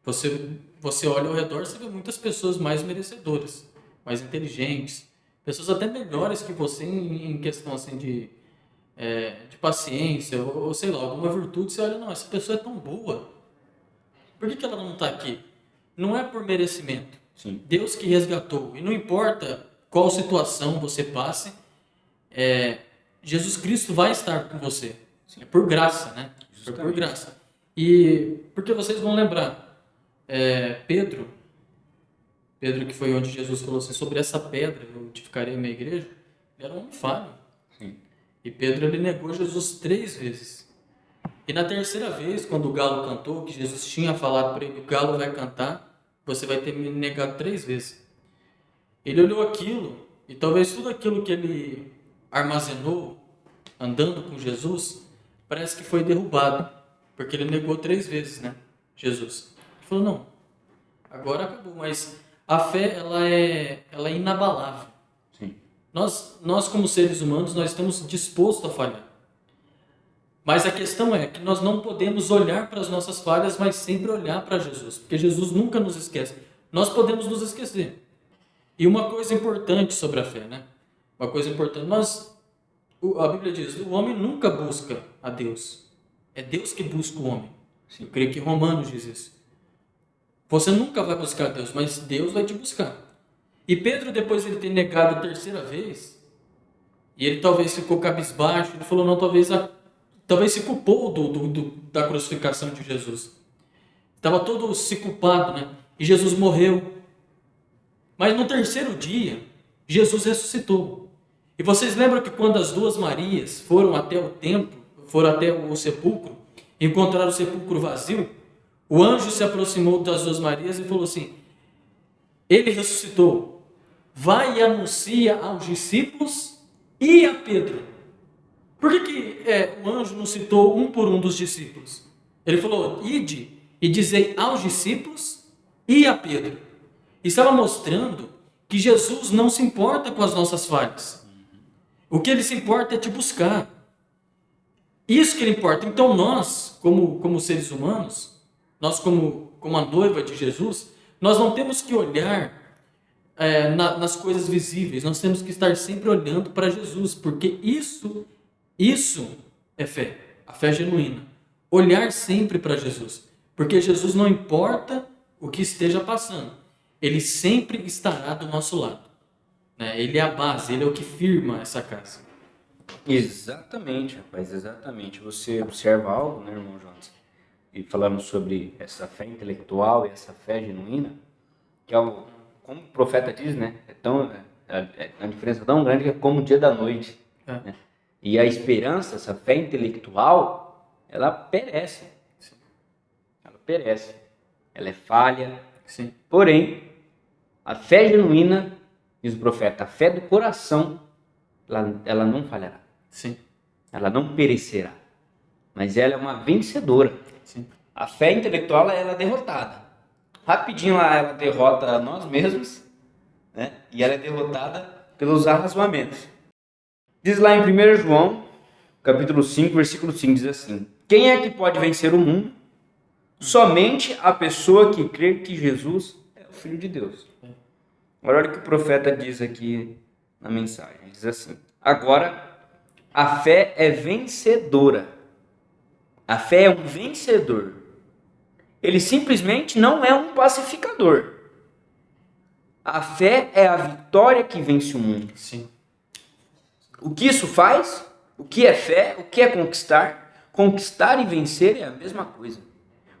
Speaker 2: Você olha ao redor, você vê muitas pessoas mais merecedoras, mais inteligentes, pessoas até melhores que você em questão assim de paciência, ou sei lá, alguma virtude, você olha, não, essa pessoa é tão boa, por que ela não está aqui? Não é por merecimento.
Speaker 1: Sim.
Speaker 2: Deus que resgatou, e não importa qual situação você passe, Jesus Cristo vai estar com você. É por graça, né? É por graça. E porque vocês vão lembrar, Pedro que foi onde Jesus falou assim, sobre essa pedra eu edificarei a minha igreja, ele era um homem falho.
Speaker 1: Sim.
Speaker 2: E Pedro ele negou Jesus 3 vezes. E na terceira vez, quando o galo cantou, que Jesus tinha falado para ele, o galo vai cantar, você vai ter me negado 3 vezes. Ele olhou aquilo, e talvez tudo aquilo que ele armazenou, andando com Jesus, parece que foi derrubado, porque ele negou 3 vezes, né, Jesus. Ele falou, não, agora acabou, mas a fé, ela é inabalável.
Speaker 1: Sim.
Speaker 2: Nós como seres humanos, nós estamos dispostos a falhar. Mas a questão é que nós não podemos olhar para as nossas falhas, mas sempre olhar para Jesus, porque Jesus nunca nos esquece. Nós podemos nos esquecer. E uma coisa importante sobre a fé, né? Uma coisa importante, a Bíblia diz, o homem nunca busca a Deus. É Deus que busca o homem. Eu creio que Romanos diz isso. Você nunca vai buscar a Deus, mas Deus vai te buscar. E Pedro, depois de ele ter negado a terceira vez, e ele talvez ficou cabisbaixo, ele falou, não, talvez se culpou da crucificação de Jesus. Estava todo se culpado, né? E Jesus morreu. Mas no terceiro dia, Jesus ressuscitou. E vocês lembram que quando as 2 Marias foram até o templo, foram até o sepulcro, e encontraram o sepulcro vazio, o anjo se aproximou das 2 Marias e falou assim, ele ressuscitou, vai e anuncia aos discípulos e a Pedro. Por que o anjo não citou um por um dos discípulos? Ele falou, ide e dizei aos discípulos e a Pedro. Estava mostrando que Jesus não se importa com as nossas falhas. O que ele se importa é te buscar. Isso que ele importa. Então nós, como seres humanos, nós como a noiva de Jesus, nós não temos que olhar nas coisas visíveis. Nós temos que estar sempre olhando para Jesus, porque isso é fé. A fé genuína. Olhar sempre para Jesus. Porque Jesus não importa o que esteja passando. Ele sempre estará do nosso lado. Né? Ele é a base, ele é o que firma essa casa.
Speaker 1: Exatamente, rapaz, exatamente. Você observa algo, né, irmão Jonas? e falando sobre essa fé intelectual e essa fé genuína, que é como o profeta diz, né? É uma diferença tão grande que é como o dia da noite. Né? E a esperança, essa fé intelectual, ela perece.
Speaker 2: Sim.
Speaker 1: Ela perece. Ela é falha.
Speaker 2: Sim.
Speaker 1: Porém, a fé genuína, diz o profeta, a fé do coração, ela não falhará.
Speaker 2: Sim.
Speaker 1: Ela não perecerá. Mas ela é uma vencedora.
Speaker 2: Sim.
Speaker 1: A fé intelectual ela é derrotada. Rapidinho ela derrota nós mesmos, né? E ela é derrotada pelos arrazoamentos. Diz lá em 1 João, capítulo 5, versículo 5, diz assim: quem é que pode vencer o mundo? Somente a pessoa que crê que Jesus é o Filho de Deus. Olha o que o profeta diz aqui na mensagem. Diz assim: agora, a fé é vencedora. A fé é um vencedor. Ele simplesmente não é um pacificador. A fé é a vitória que vence o mundo.
Speaker 2: Sim.
Speaker 1: O que isso faz? O que é fé? O que é conquistar? Conquistar e vencer é a mesma coisa.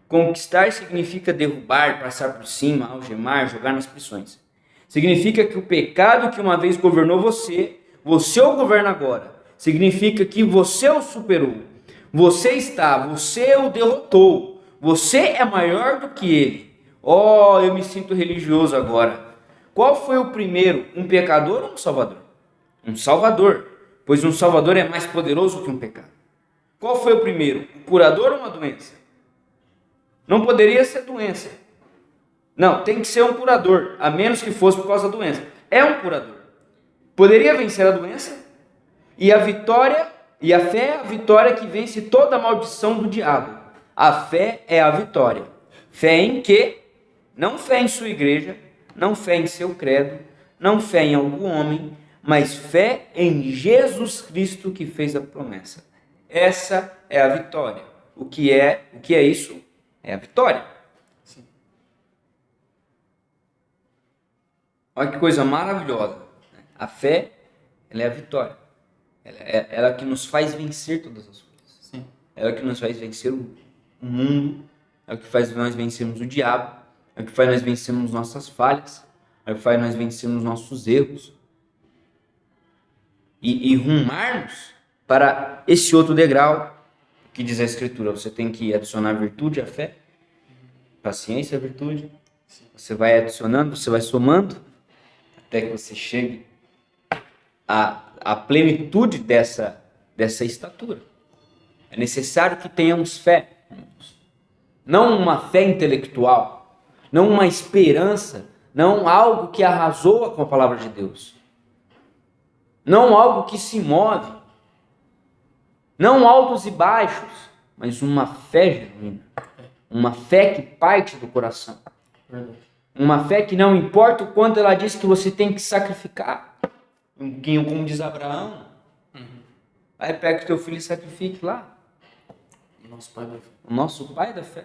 Speaker 1: Conquistar significa derrubar, passar por cima, algemar, jogar nas prisões. Significa que o pecado que uma vez governou você o governa agora. Significa que você o superou. Você o derrotou. Você é maior do que ele. Oh, eu me sinto religioso agora. Qual foi o primeiro? Um pecador ou um salvador? Um salvador, pois um salvador é mais poderoso que um pecado. Qual foi o primeiro? Um curador ou uma doença? Não poderia ser doença. Não, tem que ser um curador, a menos que fosse por causa da doença. É um curador. Poderia vencer a doença? E a vitória, e a fé é a vitória que vence toda a maldição do diabo. A fé é a vitória. Fé em quê? Não fé em sua igreja, não fé em seu credo, não fé em algum homem, mas fé em Jesus Cristo que fez a promessa. Essa é a vitória. O que é isso? É a vitória.
Speaker 2: Sim.
Speaker 1: Olha que coisa maravilhosa. A fé, ela é a vitória. Ela que nos faz vencer todas as coisas.
Speaker 2: Sim.
Speaker 1: Ela que nos faz vencer o mundo. É o que faz nós vencermos o diabo. É o que faz nós vencermos nossas falhas. É o que faz nós vencermos nossos erros. E rumarmos para esse outro degrau que diz a Escritura. Você tem que adicionar virtude à fé, paciência à virtude. Você vai adicionando, você vai somando, até que você chegue à plenitude dessa estatura. É necessário que tenhamos fé, não uma fé intelectual, não uma esperança, não algo que arrasou com a palavra de Deus, não algo que se move, não altos e baixos, mas uma fé genuína, uma fé que parte do coração.
Speaker 2: Verdade.
Speaker 1: Uma fé que não importa o quanto ela diz que você tem que sacrificar. Como diz Abraão. Aí pega o teu filho e sacrifique lá.
Speaker 2: Nosso Pai da fé.
Speaker 1: O nosso Pai da fé.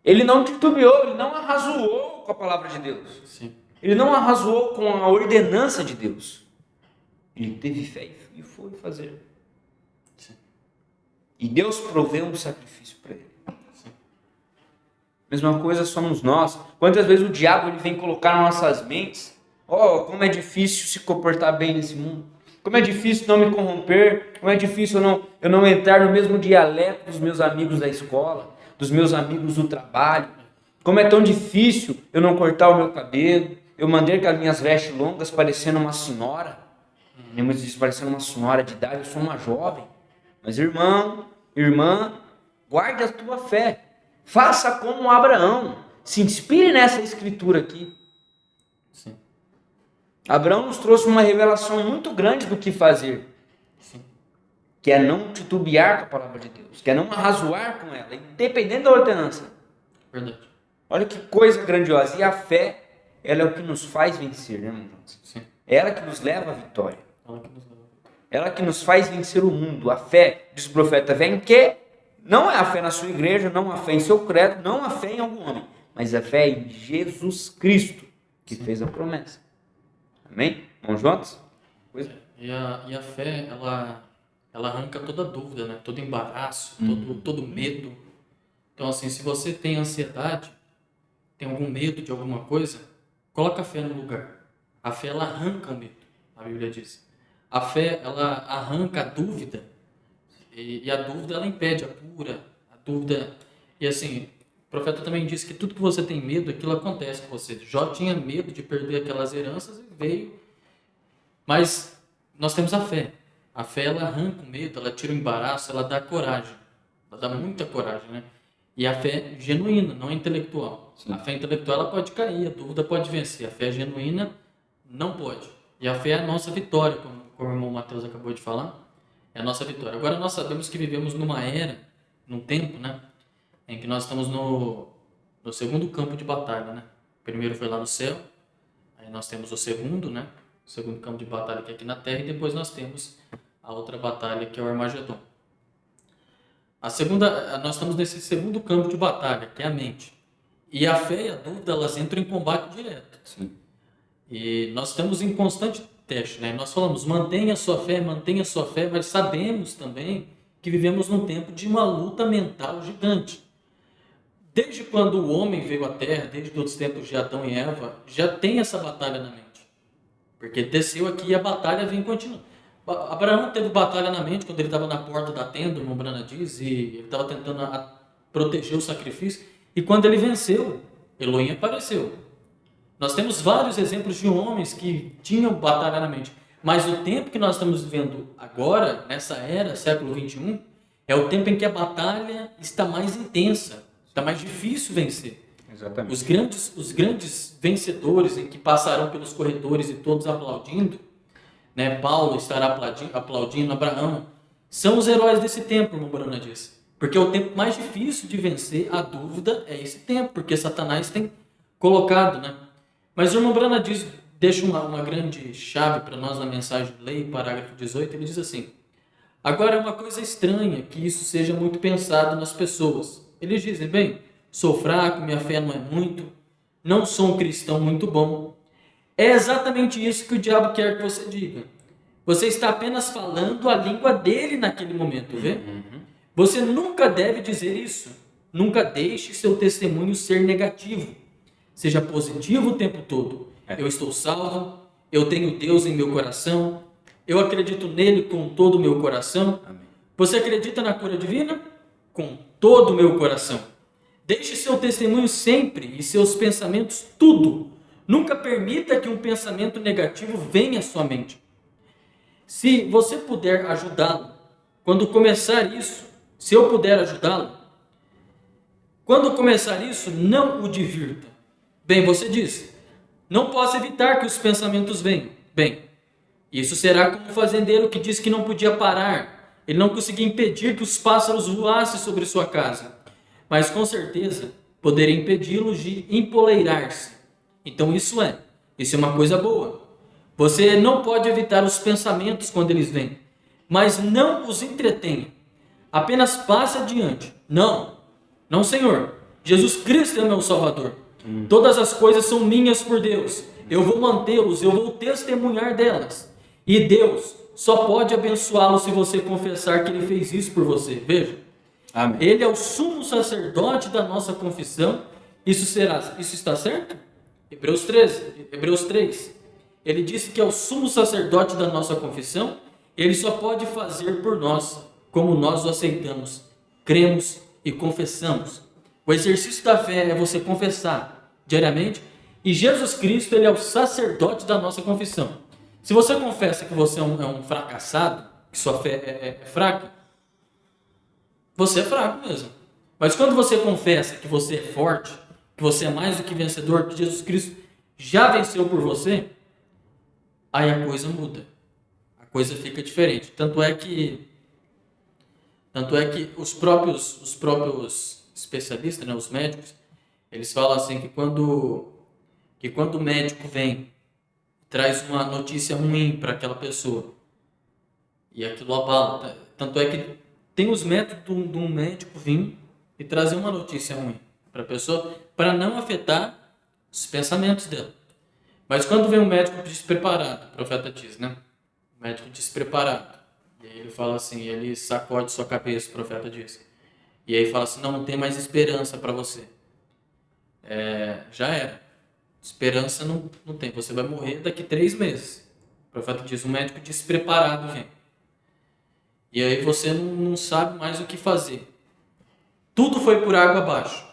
Speaker 1: Ele não titubeou, ele não arrazoou com a palavra de Deus.
Speaker 2: Sim.
Speaker 1: Ele não arrazoou com a ordenança de Deus. Ele teve fé e foi fazer.
Speaker 2: Sim.
Speaker 1: E Deus proveu um sacrifício para ele.
Speaker 2: Sim.
Speaker 1: Mesma coisa somos nós. Quantas vezes o diabo ele vem colocar nas nossas mentes: como é difícil se comportar bem nesse mundo. Como é difícil não me corromper. Como é difícil eu não entrar no mesmo dialeto dos meus amigos da escola, dos meus amigos do trabalho. Como é tão difícil eu não cortar o meu cabelo, eu mandei com as minhas vestes longas parecendo uma senhora. Minha mãe diz parecendo uma senhora de idade, eu sou uma jovem. Mas irmã, guarde a tua fé. Faça como Abraão. Se inspire nessa escritura aqui.
Speaker 2: Sim.
Speaker 1: Abraão nos trouxe uma revelação muito grande do que fazer.
Speaker 2: Sim.
Speaker 1: Que é não titubear com a palavra de Deus. Que é não arrazoar com ela, independente da ordenança.
Speaker 2: Verdade.
Speaker 1: Olha que coisa grandiosa. E a fé, ela é o que nos faz vencer, né, irmão?
Speaker 2: Sim.
Speaker 1: É ela que nos leva à vitória.
Speaker 2: Ela que nos leva.
Speaker 1: Ela que nos faz vencer o mundo. A fé, diz o profeta, vem que não é a fé na sua igreja, não a fé em seu credo, não a fé em algum homem, mas a fé em Jesus Cristo, que fez a promessa. Amém? Vamos juntos? Pois é.
Speaker 2: E a fé, ela ela arranca toda dúvida, né? Todo embaraço, todo medo. Então, assim, se você tem ansiedade, tem algum medo de alguma coisa, coloca a fé no lugar. A fé, ela arranca o medo, a Bíblia diz. A fé, ela arranca a dúvida, e a dúvida, ela impede a cura, a dúvida... E assim, o profeta também disse que tudo que você tem medo, aquilo acontece com você. Jó tinha medo de perder aquelas heranças e veio. Mas nós temos a fé. A fé, ela arranca o medo, ela tira o embaraço, ela dá coragem. Ela dá muita coragem, né? E a fé genuína, não intelectual.
Speaker 1: Sim.
Speaker 2: A fé intelectual, ela pode cair, a dúvida pode vencer. A fé genuína não pode. E a fé é a nossa vitória, como o irmão Mateus acabou de falar. É a nossa vitória. Agora, nós sabemos que vivemos numa era, num tempo, né? Em que nós estamos no segundo campo de batalha, né? O primeiro foi lá no céu, aí nós temos o segundo, né? O segundo campo de batalha que é aqui na Terra, e depois nós temos a outra batalha que é o Armagedon. Nós estamos nesse segundo campo de batalha, que é a mente. E a fé e a dúvida, elas entram em combate direto.
Speaker 1: Sim.
Speaker 2: E nós estamos em constante teste, né? Nós falamos, mantenha a sua fé, mas sabemos também que vivemos num tempo de uma luta mental gigante. Desde quando o homem veio à Terra, desde os tempos de Adão e Eva, já tem essa batalha na mente. Porque desceu aqui e a batalha vem continuando. Abraão teve batalha na mente quando ele estava na porta da tenda, o irmão Brana diz, e ele estava tentando proteger o sacrifício. E quando ele venceu, Elohim apareceu. Nós temos vários exemplos de homens que tinham batalha na mente. Mas o tempo que nós estamos vivendo agora, nessa era, século 21, é o tempo em que a batalha está mais intensa. Está mais difícil vencer.
Speaker 1: Exatamente.
Speaker 2: Os grandes vencedores em que passarão pelos corredores e todos aplaudindo, né? Paulo estará aplaudindo, Abraão, são os heróis desse tempo, irmão Brana disse. Porque o tempo mais difícil de vencer a dúvida é esse tempo, porque Satanás tem colocado, né? Mas o irmão Brana deixa uma grande chave para nós na mensagem de lei, parágrafo 18, ele diz assim: agora é uma coisa estranha que isso seja muito pensado nas pessoas. Eles dizem, bem, sou fraco, minha fé não é muito, não sou um cristão muito bom. É exatamente isso que o diabo quer que você diga. Você está apenas falando a língua dele naquele momento, vê? Você nunca deve dizer isso. Nunca deixe seu testemunho ser negativo. Seja positivo o tempo todo. Eu estou salvo, eu tenho Deus em meu coração, eu acredito nele com todo o meu coração.
Speaker 1: Amém.
Speaker 2: Você acredita na cura divina? Com todo o meu coração. Deixe seu testemunho sempre e seus pensamentos tudo. Nunca permita que um pensamento negativo venha à sua mente. Se você puder ajudá-lo, quando começar isso, se eu puder ajudá-lo, quando começar isso, não o divirta. Bem, você diz, não posso evitar que os pensamentos venham. Bem, isso será como o fazendeiro que disse que não podia parar. Ele não conseguia impedir que os pássaros voassem sobre sua casa, mas com certeza poderia impedi-los de empoleirar-se. Então isso é uma coisa boa. Você não pode evitar os pensamentos quando eles vêm, mas não os entretenha. Apenas passe adiante. Não, Senhor. Jesus Cristo é meu Salvador. Todas as coisas são minhas por Deus. Eu vou mantê-los, eu vou testemunhar delas. E Deus só pode abençoá-lo se você confessar que Ele fez isso por você. Veja.
Speaker 1: Amém.
Speaker 2: Ele é o sumo sacerdote da nossa confissão. Isso está certo? Hebreus 3. Ele disse que é o sumo sacerdote da nossa confissão. Ele só pode fazer por nós como nós o aceitamos, cremos e confessamos. O exercício da fé é você confessar diariamente. E Jesus Cristo, Ele é o sacerdote da nossa confissão. Se você confessa que você é um fracassado, que sua fé é fraca, você é fraco mesmo. Mas quando você confessa que você é forte, que você é mais do que vencedor, que Jesus Cristo já venceu por você, aí a coisa muda. A coisa fica diferente. Tanto é que os próprios especialistas, né, os médicos, eles falam assim que quando o médico vem, traz uma notícia ruim para aquela pessoa, e aquilo abala. Tanto é que tem os métodos de um médico vir e trazer uma notícia ruim para a pessoa, para não afetar os pensamentos dela. Mas quando vem um médico despreparado, o profeta diz, né? O médico despreparado, E aí ele fala assim, ele sacode sua cabeça, o profeta diz. E aí fala assim, não tem mais esperança para você. Já era. Esperança não tem. Você vai morrer daqui 3 meses. O profeta diz, o médico despreparado vem. E aí você não sabe mais o que fazer. Tudo foi por água abaixo.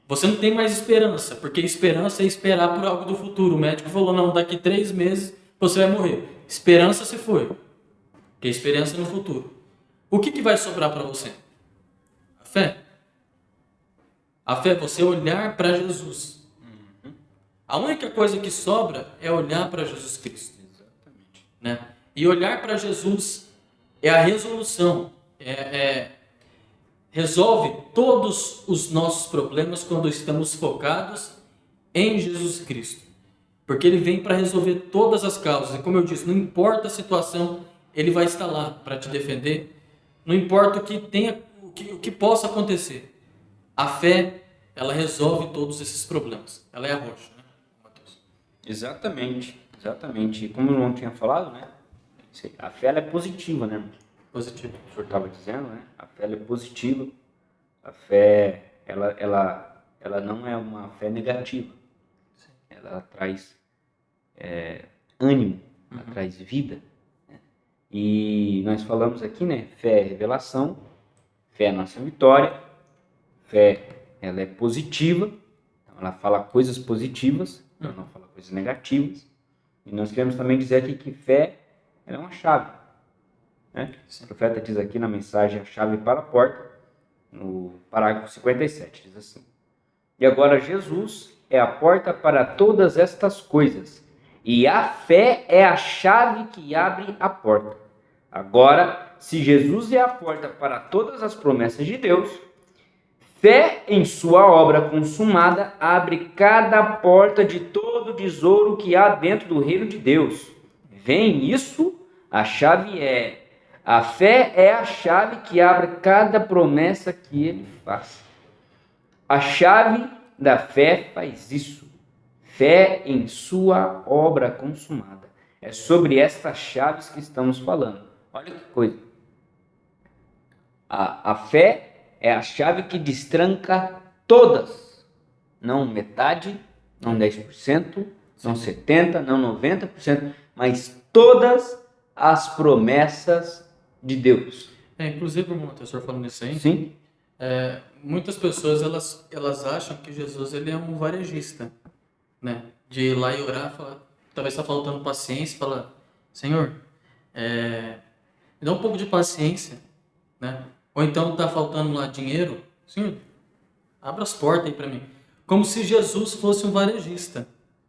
Speaker 2: Você não tem mais esperança, porque esperança é esperar por algo do futuro. O médico falou, não, daqui 3 meses você vai morrer. Esperança se foi. Porque esperança é no futuro. O que vai sobrar para você? A fé. A fé é você olhar para Jesus. A única coisa que sobra é olhar para Jesus Cristo.
Speaker 1: Exatamente.
Speaker 2: Né? E olhar para Jesus é a resolução. Resolve todos os nossos problemas quando estamos focados em Jesus Cristo. Porque Ele vem para resolver todas as causas. E como eu disse, não importa a situação, Ele vai estar lá para te defender. Não importa o que possa acontecer. A fé, ela resolve todos esses problemas. Ela é a rocha, né, Mateus?
Speaker 1: Exatamente, exatamente. E como o irmão tinha falado, né? A fé ela é positiva, né, irmão?
Speaker 2: Positivo.
Speaker 1: O senhor estava dizendo, né? A fé ela é positiva. A fé, ela não é uma fé negativa.
Speaker 2: Sim.
Speaker 1: Ela traz ânimo, ela traz vida. Né? E nós falamos aqui, né? Fé é revelação, fé é nossa vitória, fé ela é positiva, então ela fala coisas positivas, ela não fala coisas negativas. E nós queremos também dizer aqui que fé ela é uma chave. Né? O profeta diz aqui na mensagem a chave para a porta, no parágrafo 57, diz assim: e agora Jesus é a porta para todas estas coisas, e a fé é a chave que abre a porta. Agora, se Jesus é a porta para todas as promessas de Deus, fé em sua obra consumada abre cada porta de todo o tesouro que há dentro do reino de Deus. Vem isso? A chave a fé é a chave que abre cada promessa que Ele faz. A chave da fé faz isso. Fé em sua obra consumada. É sobre estas chaves que estamos falando. Olha que coisa. A fé é a chave que destranca todas. Não metade, não 10%, não 70%, não 90%, mas todas as promessas de Deus.
Speaker 2: Inclusive, irmão, o senhor falando isso aí,
Speaker 1: Sim.
Speaker 2: Muitas pessoas elas acham que Jesus ele é um varejista, né? De ir lá e orar, falar, talvez está faltando paciência, falar, Senhor, me dá um pouco de paciência, né? Ou então está faltando lá dinheiro, Senhor, abra as portas aí para mim. Como se Jesus fosse um varejista.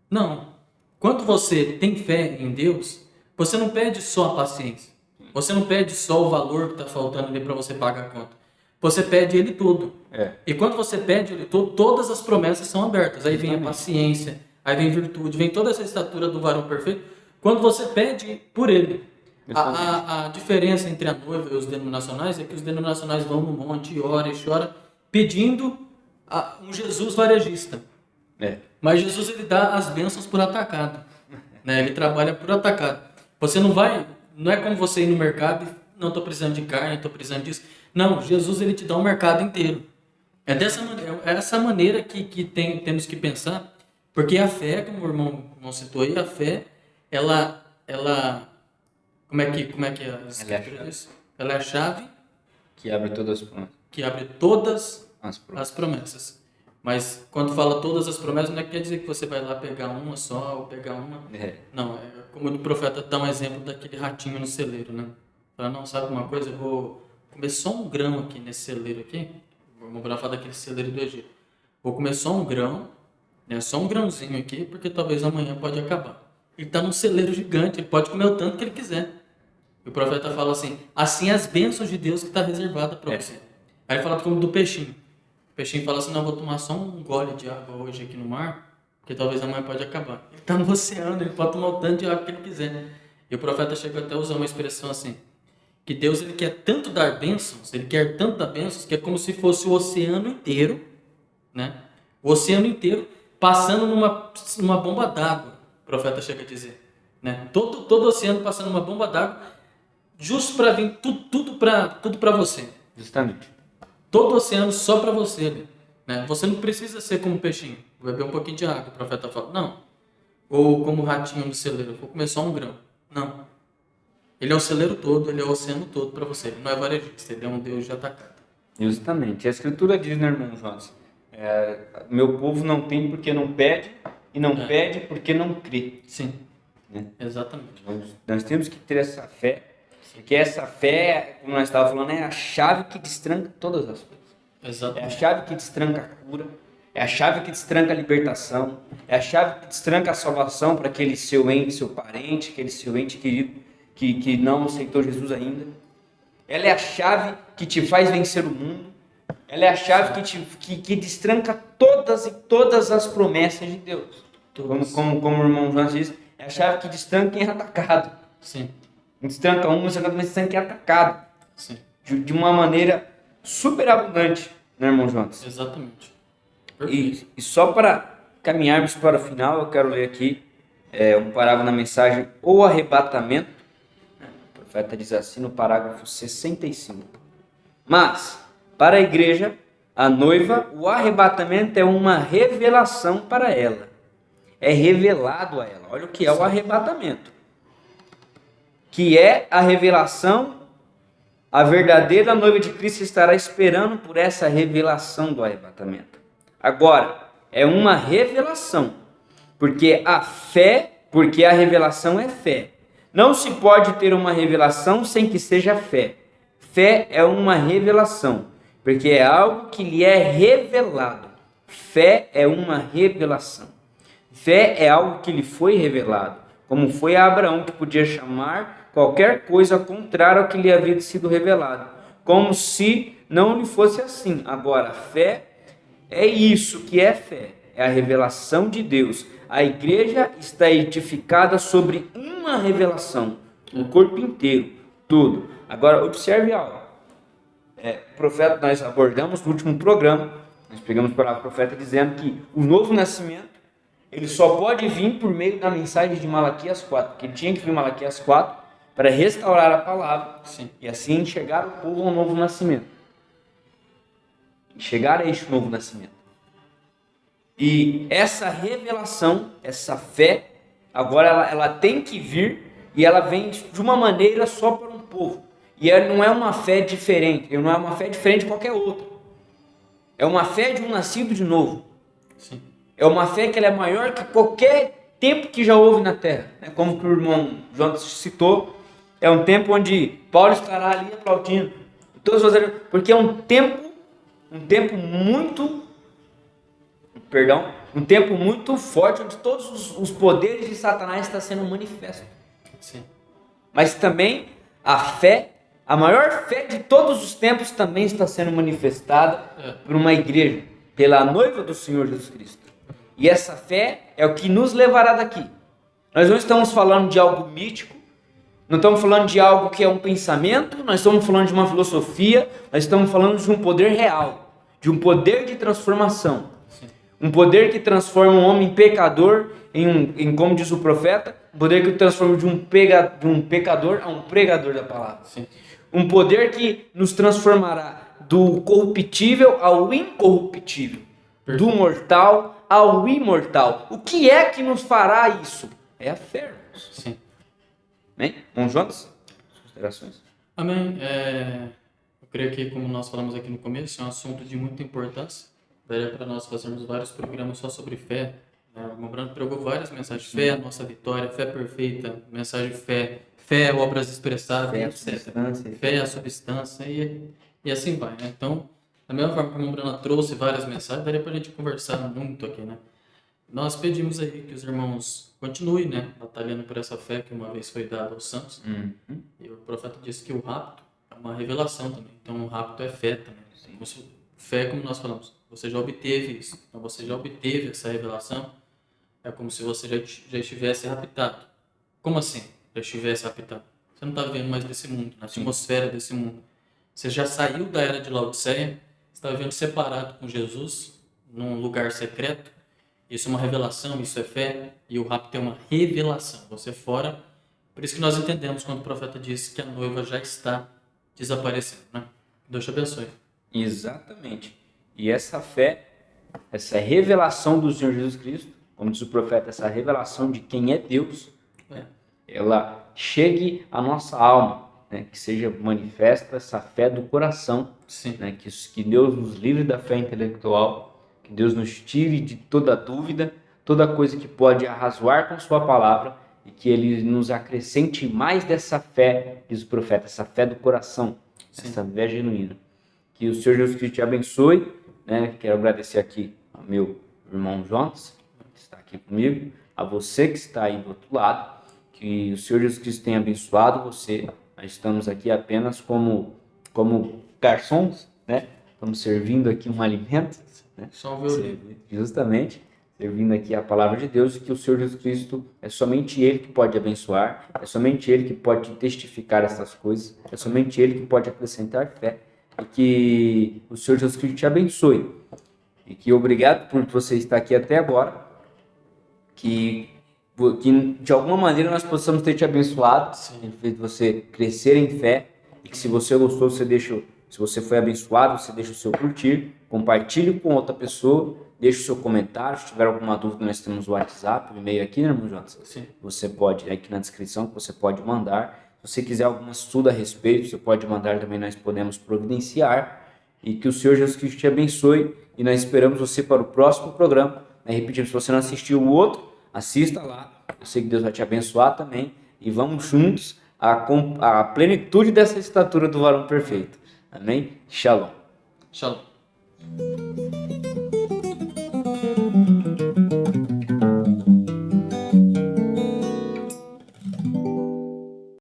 Speaker 2: Não. Quando você tem fé em Deus, você não pede só a paciência. Você não pede só o valor que está faltando ali para você pagar a conta. Você pede Ele tudo. E quando você pede Ele tudo, todas as promessas são abertas. Aí vem a paciência, aí vem virtude, vem toda essa estatura do varão perfeito. Quando você pede por Ele. A diferença entre a noiva e os denominacionais é que os denominacionais vão no monte e ora e chora pedindo um Jesus varejista. Mas Jesus ele dá as bênçãos por atacado. Né? Ele trabalha por atacado. Você não é como você ir no mercado e não estou precisando de carne, estou precisando disso. Não, Jesus ele te dá um mercado inteiro. É essa maneira que temos que pensar, porque a fé, como o irmão citou aí, a fé, ela como é que é a escritura disso? Ela é a chave
Speaker 1: que abre todas as promessas.
Speaker 2: Que abre todas as promessas. Mas quando fala todas as promessas, não quer dizer que você vai lá pegar uma só ou pegar uma. Não, como o profeta dá um exemplo daquele ratinho no celeiro, né? Fala, não, sabe uma coisa? Eu vou comer só um grão aqui nesse celeiro aqui. Vamos falar daquele celeiro do Egito. Vou comer só um grão, né? Só um grãozinho aqui, porque talvez amanhã pode acabar. Ele está num celeiro gigante, ele pode comer o tanto que ele quiser. E o profeta fala assim as bênçãos de Deus que está reservada para você. Aí ele fala como do peixinho. O peixinho fala assim, não, vou tomar só um gole de água hoje aqui no mar, porque talvez amanhã pode acabar. Ele está no oceano, ele pode tomar o tanto de água que ele quiser. E o profeta chega até a usar uma expressão assim, que Deus ele quer tanto dar bênçãos, ele quer tanto dar bênçãos, que é como se fosse o oceano inteiro, né? O oceano inteiro passando numa bomba d'água, o profeta chega a dizer. Né? Todo o oceano passando uma bomba d'água, justo para vir tudo para você.
Speaker 1: Justamente.
Speaker 2: Todo o oceano só para você ali, né? Você não precisa ser como um peixinho, beber um pouquinho de água, o profeta fala. Não. Ou como o ratinho no celeiro, vou comer só um grão. Não. Ele é o celeiro todo, ele é o oceano todo para você. Ele não é varejista, ele é um Deus de atacado.
Speaker 1: Justamente. A Escritura diz, né, irmão Jonas? Meu povo não tem porque não pede, e não pede porque não crê.
Speaker 2: Sim,
Speaker 1: Né?
Speaker 2: exatamente.
Speaker 1: Nós temos que ter essa fé, porque essa fé, como nós estávamos falando, é a chave que destranca todas as coisas. É a
Speaker 2: Exatamente.
Speaker 1: chave que destranca a cura, é a chave que destranca a libertação, é a chave que destranca a salvação para aquele seu ente, seu parente, aquele seu ente querido que não aceitou Jesus ainda. Ela é a chave que te faz vencer o mundo. Ela é a chave que destranca todas as promessas de Deus. Como o irmão João diz, é a chave que destranca quem é atacado.
Speaker 2: Sim,
Speaker 1: Destranca mas destranca quem é atacado.
Speaker 2: sim,
Speaker 1: De uma maneira super abundante, né, irmão Jonas?
Speaker 2: exatamente. Perfeito.
Speaker 1: E só para caminharmos para o final, eu quero ler aqui um parágrafo na mensagem O Arrebatamento. O profeta diz assim no parágrafo 65. Mas, para a igreja, a noiva, o arrebatamento é uma revelação para ela. É revelado a ela. Olha o que é o arrebatamento. Que é a revelação, a verdadeira noiva de Cristo estará esperando por essa revelação do arrebatamento. Agora, é uma revelação, porque a revelação é fé. Não se pode ter uma revelação sem que seja fé. Fé é uma revelação, porque é algo que lhe é revelado. Fé é uma revelação. Fé é algo que lhe foi revelado, como foi a Abraão, que podia chamar qualquer coisa contrária ao que lhe havia sido revelado, como se não lhe fosse assim. Agora, fé é isso que é fé, é a revelação de Deus. A igreja está edificada sobre uma revelação, o corpo inteiro, tudo. Agora, observe algo. O profeta, nós abordamos no último programa, nós pegamos para o profeta dizendo que o novo nascimento, ele só pode vir por meio da mensagem de Malaquias 4, porque ele tinha que vir Malaquias 4 para restaurar a palavra.
Speaker 2: Sim.
Speaker 1: E assim chegar o povo ao novo nascimento. Chegar a este novo nascimento. E essa revelação, essa fé, agora ela tem que vir e ela vem de uma maneira só para um povo. E ela não é uma fé diferente, não é uma fé diferente de qualquer outra. É uma fé de um nascido de novo.
Speaker 2: Sim.
Speaker 1: É uma fé que ela é maior que qualquer tempo que já houve na Terra. Como o irmão João citou, é um tempo onde Paulo estará ali aplaudindo. Porque é um tempo muito forte, onde todos os poderes de Satanás estão sendo manifestos.
Speaker 2: Sim.
Speaker 1: Mas também a fé, a maior fé de todos os tempos, também está sendo manifestada por uma igreja, pela noiva do Senhor Jesus Cristo. E essa fé é o que nos levará daqui. Nós não estamos falando de algo mítico, não estamos falando de algo que é um pensamento, nós estamos falando de uma filosofia, nós estamos falando de um poder real, de um poder de transformação.
Speaker 2: Sim.
Speaker 1: Um poder que transforma um homem pecador em como diz o profeta, um poder que transforma de um pecador a um pregador da palavra.
Speaker 2: Sim.
Speaker 1: Um poder que nos transformará do corruptível ao incorruptível, do mortal ao imortal. O que é que nos fará isso? É a fé.
Speaker 2: Sim.
Speaker 1: Amém? Bom, Jonas, considerações?
Speaker 2: Amém. Eu creio que, como nós falamos aqui no começo, é um assunto de muita importância. Daria para nós fazermos vários programas só sobre fé. O irmão Brando pregou várias mensagens. Fé é a nossa vitória, fé perfeita, mensagem de fé, fé, obras expressáveis, etc. Fé é a substância e assim vai, né? Então, da mesma forma que o irmão Brando trouxe várias mensagens, daria para a gente conversar muito aqui, né? Nós pedimos aí que os irmãos continuem, né, batalhando por essa fé que uma vez foi dada aos santos. E o profeta disse que o rapto é uma revelação também. Então, o rapto é fé também. Fé, como nós falamos, você já obteve isso. Então, você já obteve essa revelação. É como se você já estivesse raptado. Como assim? Já estivesse raptado? Você não está vivendo mais desse mundo, na atmosfera desse mundo. Você já saiu da era de Laodiceia, está vivendo separado com Jesus, num lugar secreto. Isso é uma revelação, isso é fé, e o rapto é uma revelação. Você fora Por isso que nós entendemos quando o profeta disse que a noiva já está desaparecendo, né? Deus te abençoe.
Speaker 1: Exatamente. E essa fé, essa revelação do Senhor Jesus Cristo, como diz o profeta, essa revelação de quem é Deus, né, ela chegue à nossa alma, né, que seja manifesta essa fé do coração, né, que Deus nos livre da fé intelectual, que Deus nos tire de toda dúvida, toda coisa que pode arrazoar com sua palavra, e que Ele nos acrescente mais dessa fé, diz o profeta, essa fé do coração, essa fé genuína. Que o Senhor Jesus Cristo te abençoe, né? Quero agradecer aqui ao meu irmão Jonas, que está aqui comigo, a você que está aí do outro lado, que o Senhor Jesus Cristo tenha abençoado você. Nós estamos aqui apenas como garçons, né? Estamos servindo aqui um alimento, né?
Speaker 2: Só um violino.
Speaker 1: Justamente, servindo aqui a palavra de Deus, e que o Senhor Jesus Cristo, é somente Ele que pode abençoar, é somente Ele que pode testificar essas coisas, é somente Ele que pode acrescentar fé. E que o Senhor Jesus Cristo te abençoe. E que obrigado por você estar aqui até agora. Que de alguma maneira nós possamos ter te abençoado, feito você crescer em fé. E que se você gostou, se você foi abençoado, você deixa o seu curtir, compartilhe com outra pessoa, deixe o seu comentário. Se tiver alguma dúvida, nós temos o WhatsApp, o e-mail aqui, né, irmão Jonas?
Speaker 2: Sim.
Speaker 1: Você pode, aqui na descrição, que você pode mandar. Se você quiser algum estudo a respeito, você pode mandar também, nós podemos providenciar. E que o Senhor Jesus Cristo te abençoe. E nós esperamos você para o próximo programa. Repetimos, se você não assistiu o outro, assista lá. Eu sei que Deus vai te abençoar também. E vamos juntos à plenitude dessa estatura do varão perfeito. Amém? Shalom.
Speaker 2: Shalom.